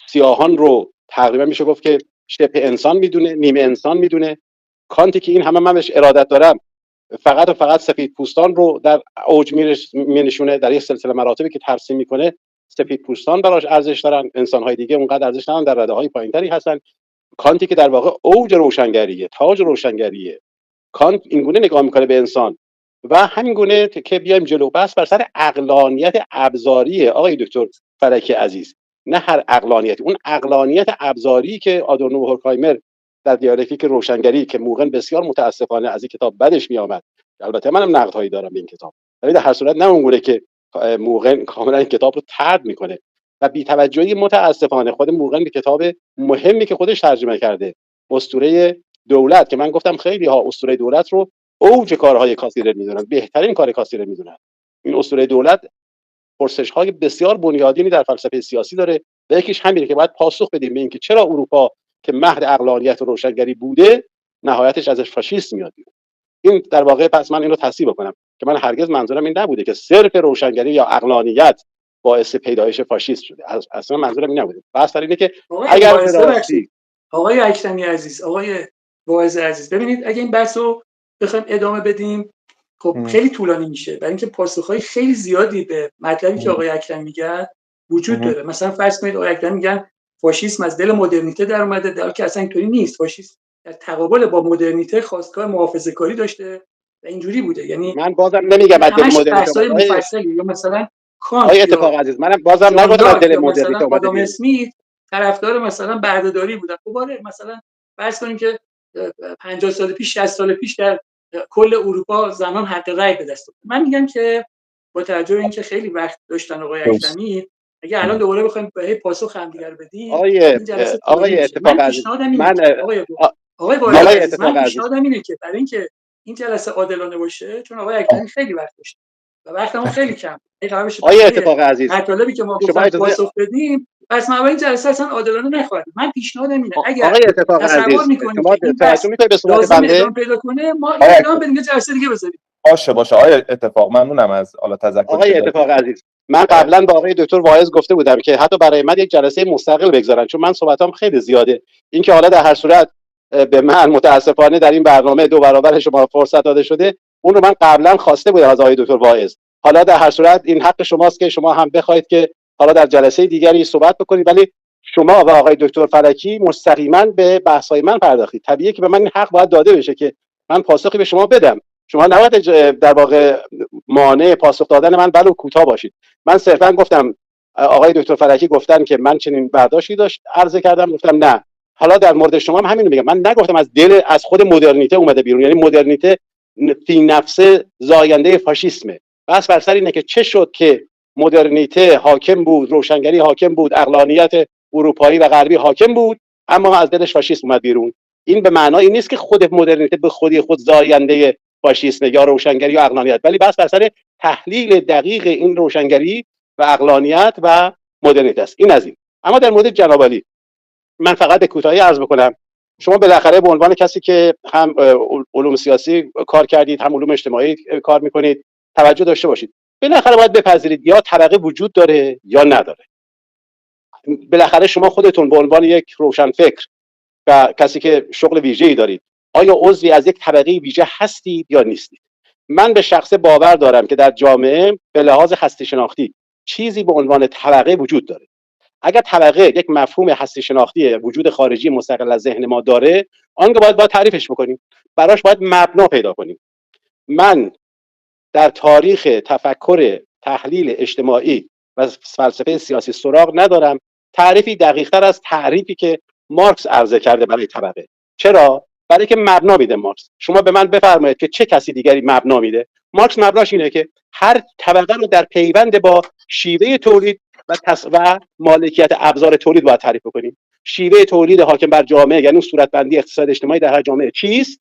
سیاهان رو تقریبا میشه گفت که شبه انسان میدونه، نیمه انسان میدونه. کانتی که این همه من بهش ارادت دارم فقط و فقط سفید پوستان رو در اوج می‌نشونه، در یک سلسله مراتبی که ترسیم میکنه سفید پوستان براش ارزش دارن، انسان‌های دیگه اونقدر ارزش ندارن، در رده‌های پایین‌تری هستن. کانتی که در واقع اوج روشنگریه، تاج روشنگریه، کانت اینگونه نگاه میکنه به انسان و همین گونه که بیایم جلو. بس بر سر عقلانیت ابزاری آقای دکتر فلکی عزیز، نه هر عقلانیتی، اون عقلانیت ابزاری که آدورنو و هورکهایمر در دیالکتیک روشنگری که موقن بسیار متاسفانه از این کتاب بدش میآمد، البته منم نقدهایی دارم به این کتاب، ولی در هر صورت نه اونگونه که موقن کاملا این کتاب رو طرد میکنه و بی‌توجهی متاسفانه خود موقن به کتاب مهمی که خودش ترجمه کرده، اسطوره دولت، که من گفتم خیلی ها اسطوره دولت رو اوج کارهای کاسیره میدونن، بهترین کار کاسیره میدونن. این اسطوره دولت پرسش‌های بسیار بنیادینی در فلسفه سیاسی داره و یکیش همینه که باید پاسخ بدیم به اینکه چرا اروپا که مهد عقلانیت و روشنگری بوده نهایتش ازش فاشیسم میاد. این در واقع پس من این رو تصحیح بکنم که من هرگز منظورم این نبوده که صرف روشنگری یا عقلانیت باعث پیدایش فاشیسم شده. اصلا منظورم این نبوده. بحث اینه که اگر آقای اکرمی عزیز، آقای واعظ عزیز، ببینید اگه این بحث رو بخوایم ادامه بدیم خب خیلی طولانی میشه، برای اینکه پاسخهای خیلی زیادی به مطلبی که آقای اکرمی میگن وجود داره. مثلا فرض کنید آقای اکرمی میگن فاشیسم از دل مدرنیته در اومده، در حالی که اصلا اینطوری نیست. فاشیسم در تقابل با مدرنیته خواستگاه محافظه‌کاری داشته و اینجوری بوده. یعنی من بازم نمیگم از دل مدرنیته مفصلی، یا مثلا کانت آقای اتفاق عزیز، منم بازم نگفتم از دل مدرنیته اومده. آدم اسمیت طرفدار مثلا بردهداری بودن. خب مثلا فرض کنیم که 50 سال پیش 60 سال پیش در کل اروپا زنان حق رأی به دست آوردن. من میگم که با توجه به اینکه خیلی وقت داشتن آقای اکرمی، اگه الان دوباره بخوایم به پاسخ هم دیگه بدیم، آقای اتفاق عزیز، من آقای پیشنهادم اینه که برای اینکه این جلسه عادلانه باشه، چون آقای اکرمی خیلی وقت داشت و وقتمون خیلی کم، آقای اتفاق عزیز، مطالبی که ما گفتیم پاسخ بدیم، پس ما این جلسه اصلا عادلانه نخواهد. من پیشنهادم اینه اگر آقای اتفاق عزیز شما توجه می‌کنید به صورت بنده پیدا کنه، ما ادامه بدیم، جلسه دیگه بذاریم. باشه آقای اتفاق، ممنونم از تذکر. آقای اتفاق عزیز، من قبلا با آقای دکتر واعظ گفته بودم که حتی برای من یک جلسه مستقل بگذارن، چون من صحبتام خیلی زیاده. این که حالا در هر صورت به من متاسفانه در این برنامه 2 برابر شما فرصت داده شده، اون رو من قبلا خواسته بودم از آقای دکتر واعظ. حالا در هر صورت این حق شماست که شما هم بخواید که حالا در جلسه دیگری صحبت بکنید، ولی شما و آقای دکتر فلکی مستقیما به بحث‌های من پرداختید. طبیعیه که به من این حق باید داده بشه که من پاسخی به شما بدم. شما نباید در واقع مانع پاسخ دادن من بلو کوتاه باشید. من صرفا گفتم آقای دکتر فلکی گفتن که من چنین برداشتی داشت عرض کردم، گفتم نه. حالا در مورد شما هم همین میگم، من نگفتم از خود مدرنیته اومده بیرون، یعنی مدرنیته فی نفسه زاینده فاشیسمه. بس بر سر اینه که چه شد که مدرنیته حاکم بود، روشنگری حاکم بود، عقلانیت اروپایی و غربی حاکم بود، اما از دلش فاشیسم اومد بیرون. این به معنای نیست که خود مدرنیته به خودی خود زاینده فاشیسم یا روشنگری یا عقلانیت، ولی بس بر سر تحلیل دقیق این روشنگری و عقلانیت و مدرنیته است. این از این. اما در مورد جناب عالی من فقط به کوتاهی عرض بکنم، شما بالاخره به عنوان کسی که هم علوم سیاسی کار کردید، هم علوم اجتماعی کار میکنید، توجه داشته باشید. بالاخره باید بپذیرید یا طبقه وجود داره یا نداره. بالاخره شما خودتون به عنوان یک روشنفکر و کسی که شغل ویژه‌ای دارید، آیا عضوی از یک طبقه ویژه هستید یا نیستید؟ من به شخص باور دارم که در جامعه به لحاظ هستی شناختی چیزی به عنوان طبقه وجود داره. اگر طبقه یک مفهوم هستی شناختی وجود خارجی مستقل از ذهن ما داره، آنگاه باید تعریفش بکنیم، براش باید مبنا پیدا کنیم. من در تاریخ تفکر تحلیل اجتماعی و فلسفه سیاسی سراغ ندارم تعریفی دقیق‌تر از تعریفی که مارکس عرضه کرده برای طبقه. چرا؟ برای که مبنا میده مارکس. شما به من بفرمایید که چه کسی دیگری مبنا میده؟ مارکس مبناش اینه که هر طبقه رو در پیوند با شیوه تولید و مالکیت ابزار تولید باید تعریف کنیم. شیوه تولید حاکم بر جامعه، یعنی صورتبندی اقتصاد اجتماعی در هر جامعه چیست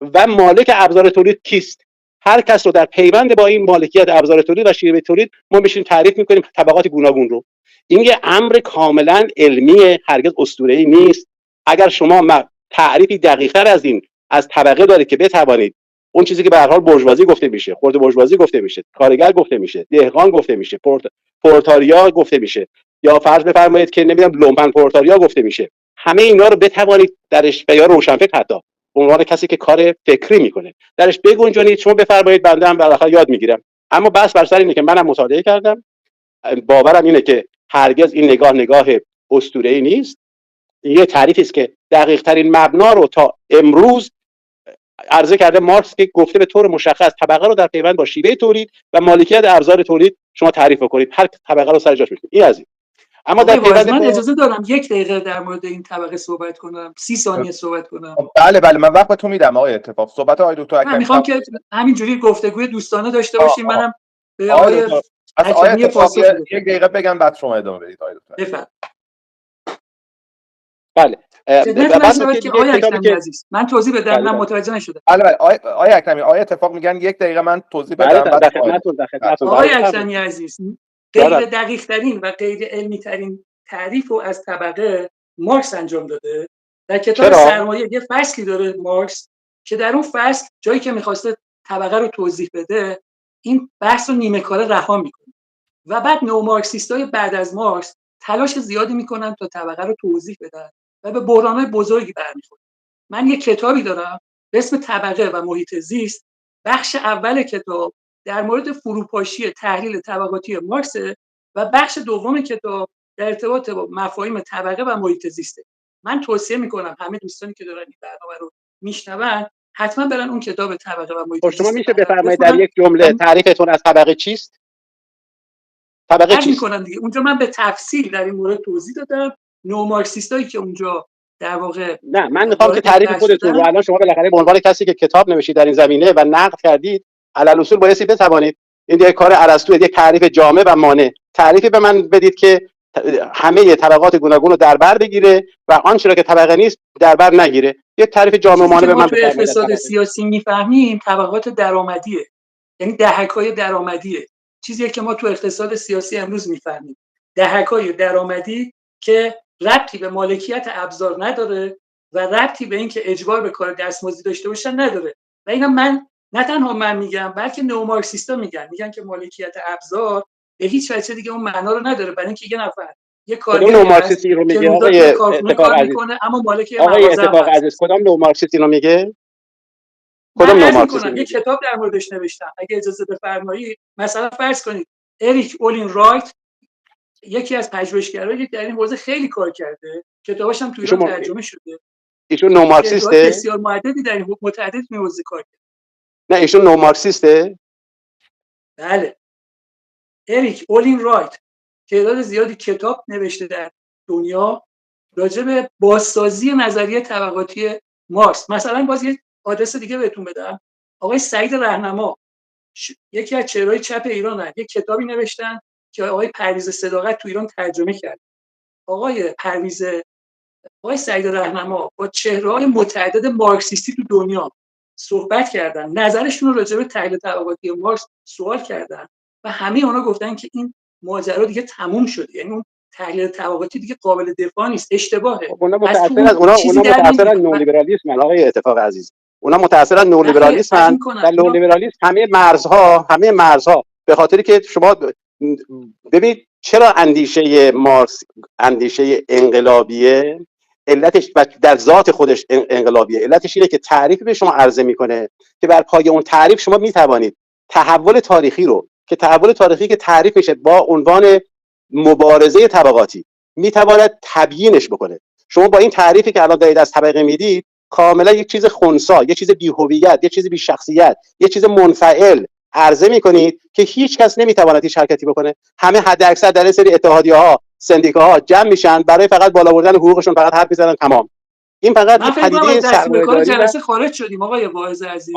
و مالک ابزار تولید کیست. هر کس رو در پیوند با این مالکیت ابزار تولید و شیوه تولید ما میشیم تعریف میکنیم طبقات گوناگون رو. این یه امر کاملا علمی، هرگز اسطوره‌ای نیست. اگر شما تعریفی دقیق‌تر از این از طبقه دارید که بتوانید اون چیزی که به هر حال بورژوازی گفته میشه، خرد بورژوازی گفته میشه، کارگر گفته میشه، دهقان گفته میشه، پرولتاریا گفته میشه، یا فرض بفرمایید که نمیدونم لومپن پرولتاریا گفته میشه، همه اینا رو بتوانید درش یا روشنفکر حتی به عنوان کسی که کار فکری میکنه درش بگنجونید. شما بفرمایید بنده هم بالاخره یاد میگیرم. اما بس بر سر اینه که منم مطالعه کردم، باورم اینه که هرگز این نگاه اسطوره‌ای نیست. یه تعریفی است که دقیق ترین مبنا رو تا امروز عرضه کرده مارکس که گفته به طور مشخص طبقه رو در پیوند با شیوه تولید و مالکیت ابزار تولید شما تعریف کنید، هر طبقه رو سر جاش بذارید. این از این. اما در پیوند من اجازه دارم 1 دقیقه در مورد این طبقه صحبت کنم، 30 ثانیه صحبت کنم. بله من وقتتون میدم آقای اتفاق. صحبت آقای دکتر اکرمی، من میخوام که همینجوری گفتگوی دوستانه داشته باشیم. منم به آقای اکرمی پاسخ 1 دقیقه بگم بعد شما ادامه بدید آقای دکتر. بفرمایید. بله. آقای اکرمی عزیز من توضیح بدم، من متوجه نشدم. بله آقای اکرمی، آقای اتفاق میگن 1 دقیقه من توضیح بدم. بعد خدمتتون. آقای اکرمی عزیز، غیر دقیق ترین و غیر علمی ترین تعریف رو از طبقه مارکس انجام داده در کتاب سرمایه یه فصلی داره مارکس که در اون فصل جایی که می‌خواسته طبقه رو توضیح بده این بحث رو نیمه کاره رها میکنه و بعد نومارکسیستای بعد از مارکس تلاش زیادی میکنن تا طبقه رو توضیح بدن و به بحران‌های بزرگی برمیخورن. من یه کتابی دارم به اسم طبقه و محیط زیست. بخش اول کتاب در مورد فروپاشی تحلیل طبقاتی مارکس و بخش دوم کتاب در ارتباط با مفاهیم طبقه و محیط زیسته. من توصیه میکنم همه دوستانی که دارن این برنامه رو میشنون حتما برن اون کتاب طبقه و محیط زیست. شما میشه بفرمایید در یک جمله تعریفتون از طبقه چیست؟ طبقه چیست؟ میکنن دیگه. اونجا من به تفصیل در این مورد توضیح دادم. نومارکسیستایی که اونجا در واقع نه من میخوام که تعریف خودتون رو الان شما بالاخره به عنوان کسی که کتاب نوشید در این زمینه و نقد کردید علل اصول بایستی بتوانید این یک کار ارسطو یک تعریف جامع و مانع تعریفی به من بدید که همه طبقات گوناگون رو در بر بگیره و آنچه را که طبقه نیست در بر نگیره. یک تعریف جامع و مانع به من بفرمایید. تو اقتصاد سیاسی میفهمیم طبقات درآمدیه، یعنی دهک‌های درآمدیه. چیزی که ما تو اقتصاد سیاسی امروز میفهمیم دهک‌های درآمدی که ربطی به مالکیت ابزار نداره و ربطی به این که اجبار به کار دستمزدی داشته باشن نداره. و اینا من نه تنها من میگم بلکه نومارکسیستا میگن که مالکیت ابزار به هیچ وجه دیگه اون معنا رو نداره، برای اینکه یه نفر یه کارگری نومارکسیستی رو میگه آقای اتفاق عزیز میکنه اما مالک آقای اتفاق عزیز کدام نومارکسیستی رو میگه؟ کدام نومارکسیستی؟ یه کتاب در موردش نوشتم اگه اجازه بفرمایید. مثلا فرض کنید اریک اولین رایت یکی از پژوهشگرایی در این حوزه خیلی کار کرده، کتابش هم تو ایران ترجمه شده. ایشون نومارکسیسته؟ بسیار معددی در این متعدد حوزه کار کرده. نه ایشون نومارکسیسته؟ بله. اریک اولین رایت تعداد زیادی کتاب نوشته در دنیا راجع به بازسازی نظریه طبقاتی مارکس. مثلا باز یه آدرس دیگه بهتون بدم. آقای سعید رهنما یکی از چهره‌های چپ ایرانن، یک کتابی نوشتن که آقای پرویز صداقت تو ایران ترجمه کرد. آقای سعید رهنما با چهره‌های متعدد مارکسیستی تو دنیا صحبت کردن، نظرشون رو راجع به تحلیل طبقاتی مارکس سوال کردن و همه اونا گفتن که این ماجرا دیگه تموم شده، یعنی اون تحلیل طبقاتی دیگه قابل دفاع نیست، اشتباهه. اونا متأثر از نولیبرالیسم آقای اتفاق عزیز. اونا متأثر از نولیبرالیسم و نولیبرالیسم همه مرزها به خاطری که شما ببینید چرا اندیشه مارکس اندیشه انقلابیه، علتش در ذات خودش انقلابیه. علتش اینه که تعریفی به شما عرضه میکنه که بر پایه اون تعریف شما میتوانید تحول تاریخی رو که تعریف میشه با عنوان مبارزه طبقاتی میتواند تبیینش بکنه. شما با این تعریفی که الان دارید از طبقه میدید کاملا یک چیز خنثی، یک چیز بی‌هویت، یک چیز بی شخصیت، یک چیز منفعل عرضه میکنید که هیچ کس نمیتواند هیچ حرکتی بکنه. همه حداکثر در این سری اتحادیه‌ها، سندیکاها جمع میشن برای فقط بالا بردن حقوقشون، فقط حرف میزنن تمام. این فقط پدیده سرمایه‌داری. جلسه خارج شدیم آقای واعظ عزیز.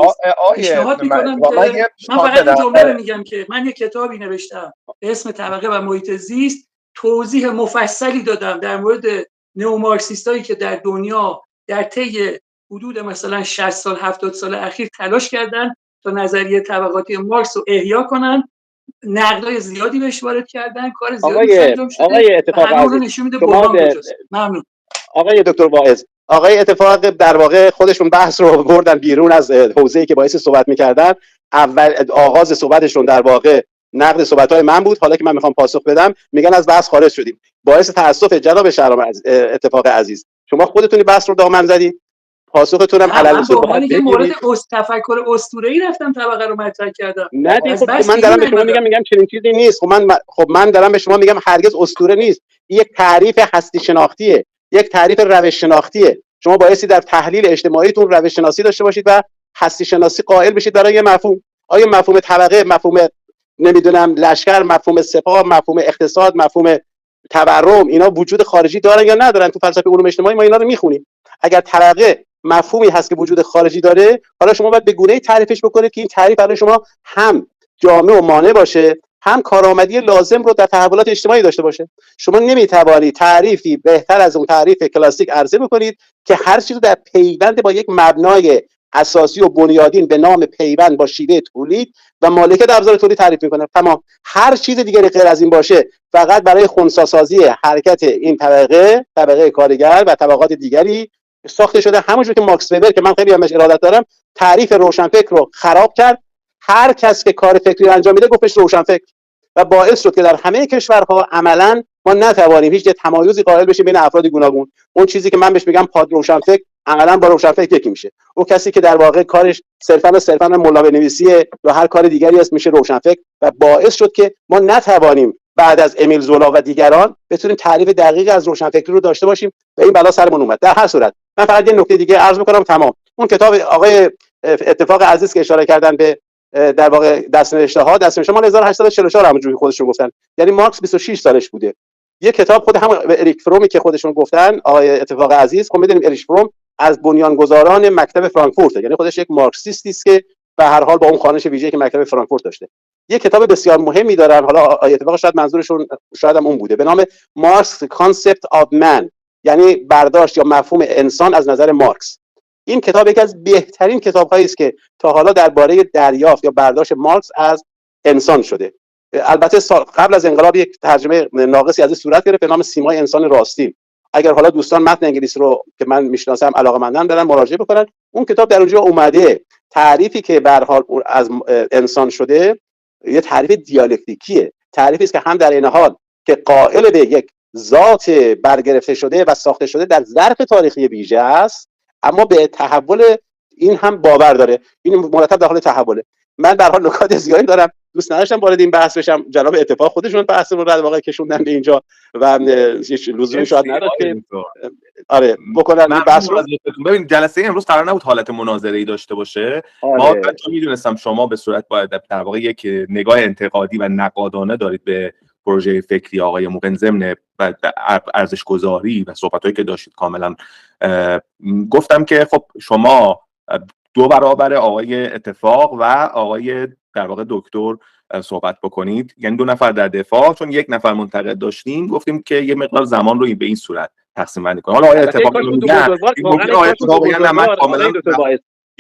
پیشنهاد میکنم که من فقط این جمله رو میگم که من یک کتابی نوشتم به اسم طبقه و محیط زیست، توضیح مفصلی دادم در مورد نئومارکسیستایی که در دنیا در طی حدود مثلا 60 سال 70 سال اخیر تلاش کردن تا نظریه طبقاتی مارکس رو احیا کنن، نقدای زیادی بهش وارد کردن، کار زیادی انجام شده. آقای اتفاق عزیز ممنون. آقای دکتر واعظ، آقای اتفاق در واقع خودشون بحث رو بردن بیرون از حوزه‌ای که باعث صحبت می‌کردن. اول آغاز صحبتشون در واقع نقد صحبت‌های من بود، حالا که من می‌خوام پاسخ بدم میگن از بحث خارج شدیم. باعث تأسف جناب شهرام اتفاق عزیز، شما خودتونی بحث رو دامن زدید، پاسختون هم علل اصول باید یه مورد تفکر اسطوره‌ای رفتم طبقه رو مطرح کردم. نه دیگه من دارم به شما میگم چنین چیزی نیست. من دارم به شما میگم هرگز اسطوره نیست. یک تعریف هستی شناختیه، یک تعریف روش شناختیه. شما بایستی در تحلیل اجتماعیتون روش شناسی داشته باشید و هستی شناسی قائل بشید برای یه مفهوم. آیا مفهوم طبقه، مفهوم نمیدونم لشکر، مفهوم سپاه، مفهوم اقتصاد، مفهوم تورم اینا وجود خارجی دارن یا ندارن؟ تو فلسفه علوم اجتماعی ما اینا رو میخونیم. اگر طبقه مفهومی هست که وجود خارجی داره، حالا شما باید به گونه‌ای تعریفش بکنید که این تعریف برای شما هم جامع و مانع باشه، هم کارآمدی لازم رو در تحولات اجتماعی داشته باشه. شما نمیتوانید تعریفی بهتر از اون تعریف کلاسیک عرضه بکنید که هر چیزی در پیوند با یک مبنای اساسی و بنیادین به نام پیوند با شیوه تولید و مالکیت ابزار تولید تعریف میکنه. تمام. هر چیز دیگری غیر از این باشه فقط برای خنثی‌سازی حرکت این طبقه کارگر و طبقات دیگری ساخته شده همونجور که ماکس وبر که من خیلی همش ارادت دارم تعریف روشنفکر رو خراب کرد. هر کس که کار فکری انجام میده گفتش روشنفکر و باعث شد که در همه کشورها عملاً ما نتوانیم هیچ تمایزی قائل بشیم بین افراد گوناگون. اون چیزی که من بهش میگم پاد روشنفکر عملاً با روشنفکر یکی میشه. اون کسی که در واقع کارش صرفاً ملا بنویسیه یا هر کار دیگری است میشه روشنفکر و باعث شد که ما نتوانیم بعد از امیل زولا و دیگران بتونیم تعریف دقیق از روشنفکری رو داشته باشیم و این بلا سرمون اومد. در هر صورت من فقط یه نکته دیگه عرض می‌کنم تمام. اون کتاب آقای اتفاق عزیز که اشاره کردن به در واقع دست‌نوشته مال 1844 همونجوری خودشون گفتن، یعنی مارکس 26 سالش بوده. یه کتاب خود هم اریک فرومی که خودشون گفتن آقای اتفاق عزیز، خب می‌دونیم اریک فروم از بنیانگذاران مکتب فرانکفورت، یعنی خودش یک مارکسیستی است که به هر حال با اون خوانش ویژه‌ای که مکتب فرانکفورت داشته. یه کتاب بسیار مهمی دارن، حالا آقای اتفاق شاید منظورشون شاید هم اون بوده، به نام مارکس کانسپت آف من، یعنی برداشت یا مفهوم انسان از نظر مارکس. این کتاب یکی از بهترین کتاب‌هایی است که تا حالا درباره دریافت یا برداشت مارکس از انسان شده. البته قبل از انقلاب یک ترجمه ناقصی از این صورت گرفت به نام سیمای انسان راستین. اگر حالا دوستان متن انگلیسی رو که من میشناسم علاقه‌مندن برن مراجعه بکنن، اون کتاب در اونجا اومده تعریفی که به هر حال از انسان شده یه تعریف دیالکتیکیه، تعریفی است که هم در این حال که قائل به یک ذات برگرفته شده و ساخته شده در ظرف تاریخی ویژه است، اما به تحول این هم باور داره. این مرتب در حال تحوله. من به هر حال نکات زیادی دارم، دوست نداشتم وارد این بحث بشم. جناب اتفاق خودشون بحث رو در واقع کشوندن به اینجا و هیچ لزومی شاید نداشت که آره بکنن این بحث رو. ببین جلسه امروز قرار نبود حالت مناظره‌ای داشته باشه. ما چون میدونستم شما به صورت باید در واقع یک نگاه انتقادی و نقادانه دارید به پروژه فکری آقای موقن ضمن ارزش گذاری و صحبتایی که داشتید کاملا گفتم که خب شما 2 برابر آقای اتفاق و آقای در واقع دکتر صحبت بکنید، یعنی 2 نفر در دفاع، چون 1 نفر منتقد داشتیم گفتیم که یه مقدار زمان رو به این صورت تقسیم بندی کنیم. حالا آقای اتفاق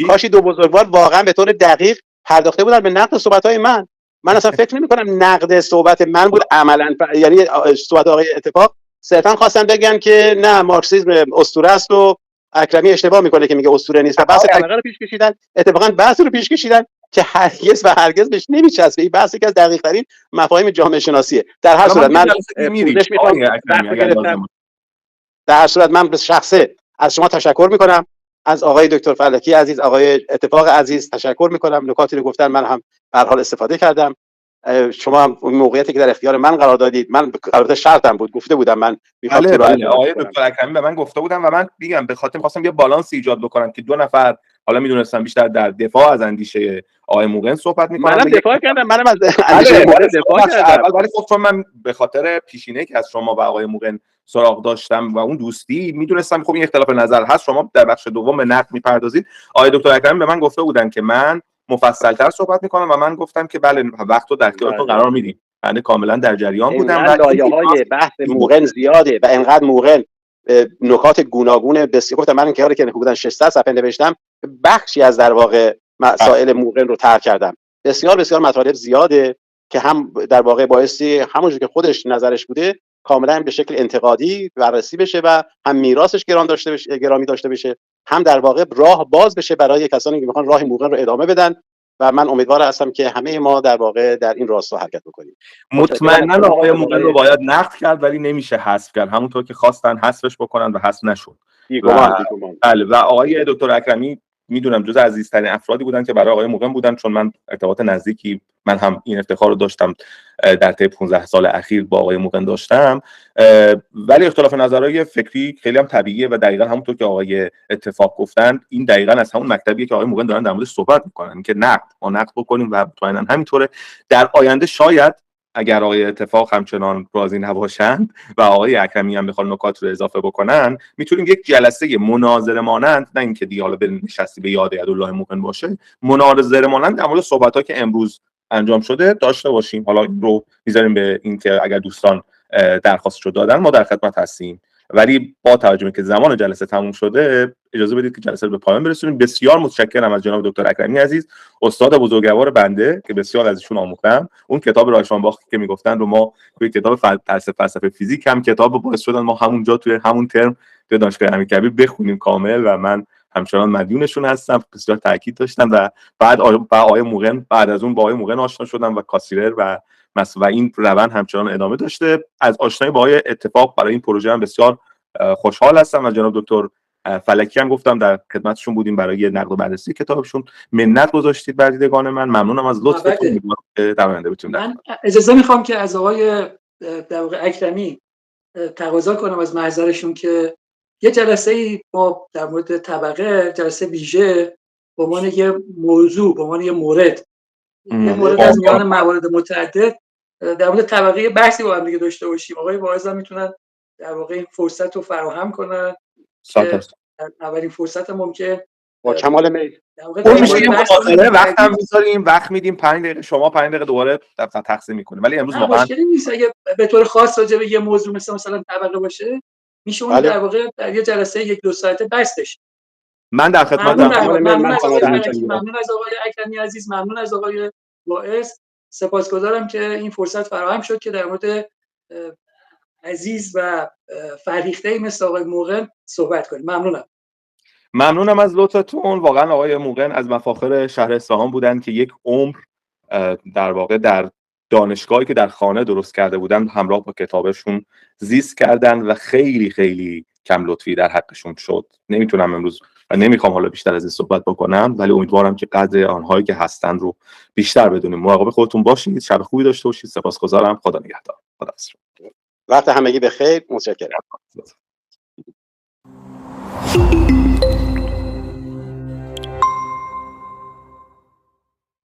کاشی 2 بزرگوار واقعا به طور دقیق پرداخته بودن به نقد صحبت‌های من اصلا فکر نمی‌کنم نقد صحبت من بود عملاً، یعنی صحبت آقای اتفاق صرفا خواستن بگن که نه مارکسیسم اسطوره است و اکرمی اشتباه میکنه که میگه اسطوره نیست و بحث طبقه رو پیش کشیدن. اتفاقا بحث رو پیش کشیدن که هرگز بهش نمیچسبه. این بحثی که از دقیق ترین مفاهیم جامعه شناسیه. در هر صورت من به شخصه از شما تشکر میکنم، از آقای دکتر فلکی عزیز، آقای اتفاق عزیز تشکر میکنم. نکاتی رو گفتن من هم به هر حال استفاده کردم. شما هم موقعیتی که در اختیار من قرار دادید، من البته شرطم بود، گفته بودم من میخوام آقای دکتر اکرمی به من گفته بودم و من میگم به خاطر خواستم یه بالانس ایجاد بکنم که 2 نفر حالا میدونستم بیشتر در دفاع از اندیشه آقای موقن صحبت میکنم. منم دفاع کردم، منم از اندیشه موقن دفاع کردم، ولی خب من به خاطر پیشینه‌ای که از شما و آقای موقن سراغ داشتم و اون دوستی میدونستم خب این اختلاف نظر هست، شما در بخش دوم به نقد میپردازید. آقای دکتر اکرمی به من گفته بودن که من مفصل‌تر صحبت میکنم و من گفتم که بله وقت رو در اختیارتون قرار میدیم. من کاملا در جریان بودم و لایه‌های بحث موقن زیاده و انقدر موقن نکات گوناگون بسیار گفتم. من این کاری که بودن 600 صفحه نوشتم، بخشی از در واقع مسائل موقن رو طرح کردم. بسیار مطالب زیاده که هم در واقع بایستی همونجوری که خودش نظرش بوده کاملا به شکل انتقادی بررسی بشه و هم میراثش گرامی داشته بشه، هم در واقع راه باز بشه برای کسانی که میخوان راه موقن رو ادامه بدن و من امیدوار هستم که همه ما در واقع در این راستا حرکت بکنیم. مطمئنا آقای موقن رو باید نقد کرد ولی نمیشه حذف کرد، همونطور که خواستن حذفش بکنن و حذف نشد. و آقای دکتر اکرمی میدونم جز عزیزترین افرادی بودن که برای آقای موقن بودن، چون من ارتباط نزدیکی من هم این افتخار رو داشتم در طی 15 سال اخیر با آقای موقن داشتم. ولی اختلاف نظرهای فکری خیلی هم طبیعیه و دقیقاً همونطور که آقای اتفاق گفتن این دقیقاً از همون مکتبیه که آقای موقن دارن در موردش صحبت میکنن که ما نقد بکنیم و مطمئنا همینطوره. در آینده شاید اگر آقای اتفاق همچنان راضی نباشند و آقای اکرمی هم بخوان نکات رو اضافه بکنن، میتونیم یک جلسه مناظره مانند، نه اینکه دیگه حالا نشستی به یاد عبدالله موقن باشه، مناظره مانند در مورد صحبت‌ها که امروز انجام شده داشته باشیم. حالا رو میذاریم به این که اگر دوستان درخواستش رو دادن ما در خدمت هستیم. ولی با توجه به که زمان جلسه تموم شده اجازه بدید که جلسه رو به پایان برسونیم. بسیار متشکرم از جناب دکتر اکرمی عزیز، استاد بزرگوار بنده که بسیار از ایشون آموختم. اون کتاب رایشانباختی که میگفتن رو ما توی کتاب فلسفه فیزیک هم کتاب باعث شدن ما همونجا توی همون ترم توی دانشگاه امیرکبیر بخونیم کامل و من همچنان مدیونشون هستم. بسیار تاکید داشتم و بعد آقای موقن، بعد از اون با آقای موقن آشنا شدم و کاسیرر و این روند همچنان ادامه داشته. از آشنایی با آقای اتفاق برای این پروژه هم بسیار خوشحال هستم. و جناب دکتر فلکی هم گفتم در خدمتشون بودیم برای نقد و بررسی کتابشون، منت گذاشتید بر دیدگان من. ممنونم از لطفتون. در آینده بتونیم. من اجازه میخوام که از آقای در واقع اکرمی تقاضا کنم از محضرشون که یه جلسه ما در مورد طبقه، جلسه ویژه به عنوان یه موضوع، به عنوان یه مورد از میان موارد متعدد در مورد طبقه بحثی با هم دیگه داشته باشیم. آقای واعظ هم میتونن در واقع این فرصت رو فراهم کنن. اولین فرصت ممکن با کمال میل. اون میشه یه مقاله وقت هم میذاریم، وقت میدیم 5 دقیقه شما 5 دقیقه دوباره تقسیم میکنیم. ولی امروز واقعا مشکلی نیست اگه به طور خاص راجع به یه موضوع مثلا طبقه باشه میشه اون در واقع در یه جلسه 1-2 ساعته بحثش. من در خدمتم. ممنون از آقای اکرمی عزیز، ممنون از آقای واعظ. سپاسگزارم که این فرصت فراهم شد که در مورد عزیز و فرهیخته‌ای مثل آقای موقن صحبت کنیم. ممنونم از لطفتون. واقعا آقای موقن از مفاخر شهر اصفهان بودن که یک عمر در واقع در دانشگاهی که در خانه درست کرده بودن همراه با کتابشون زیست کردن و خیلی خیلی کم لطفی در حقشون شد. نمیتونم امروز و نمیخوام حالا بیشتر از این صحبت بکنم، ولی امیدوارم که قدر آنهایی که هستن رو بیشتر بدونیم. مراقب خودتون باشید. شب خوبی داشته باشید. سپاسگزارم. خدا نگهدار. خداحافظ. وقت همگی بخیر. متشکرم.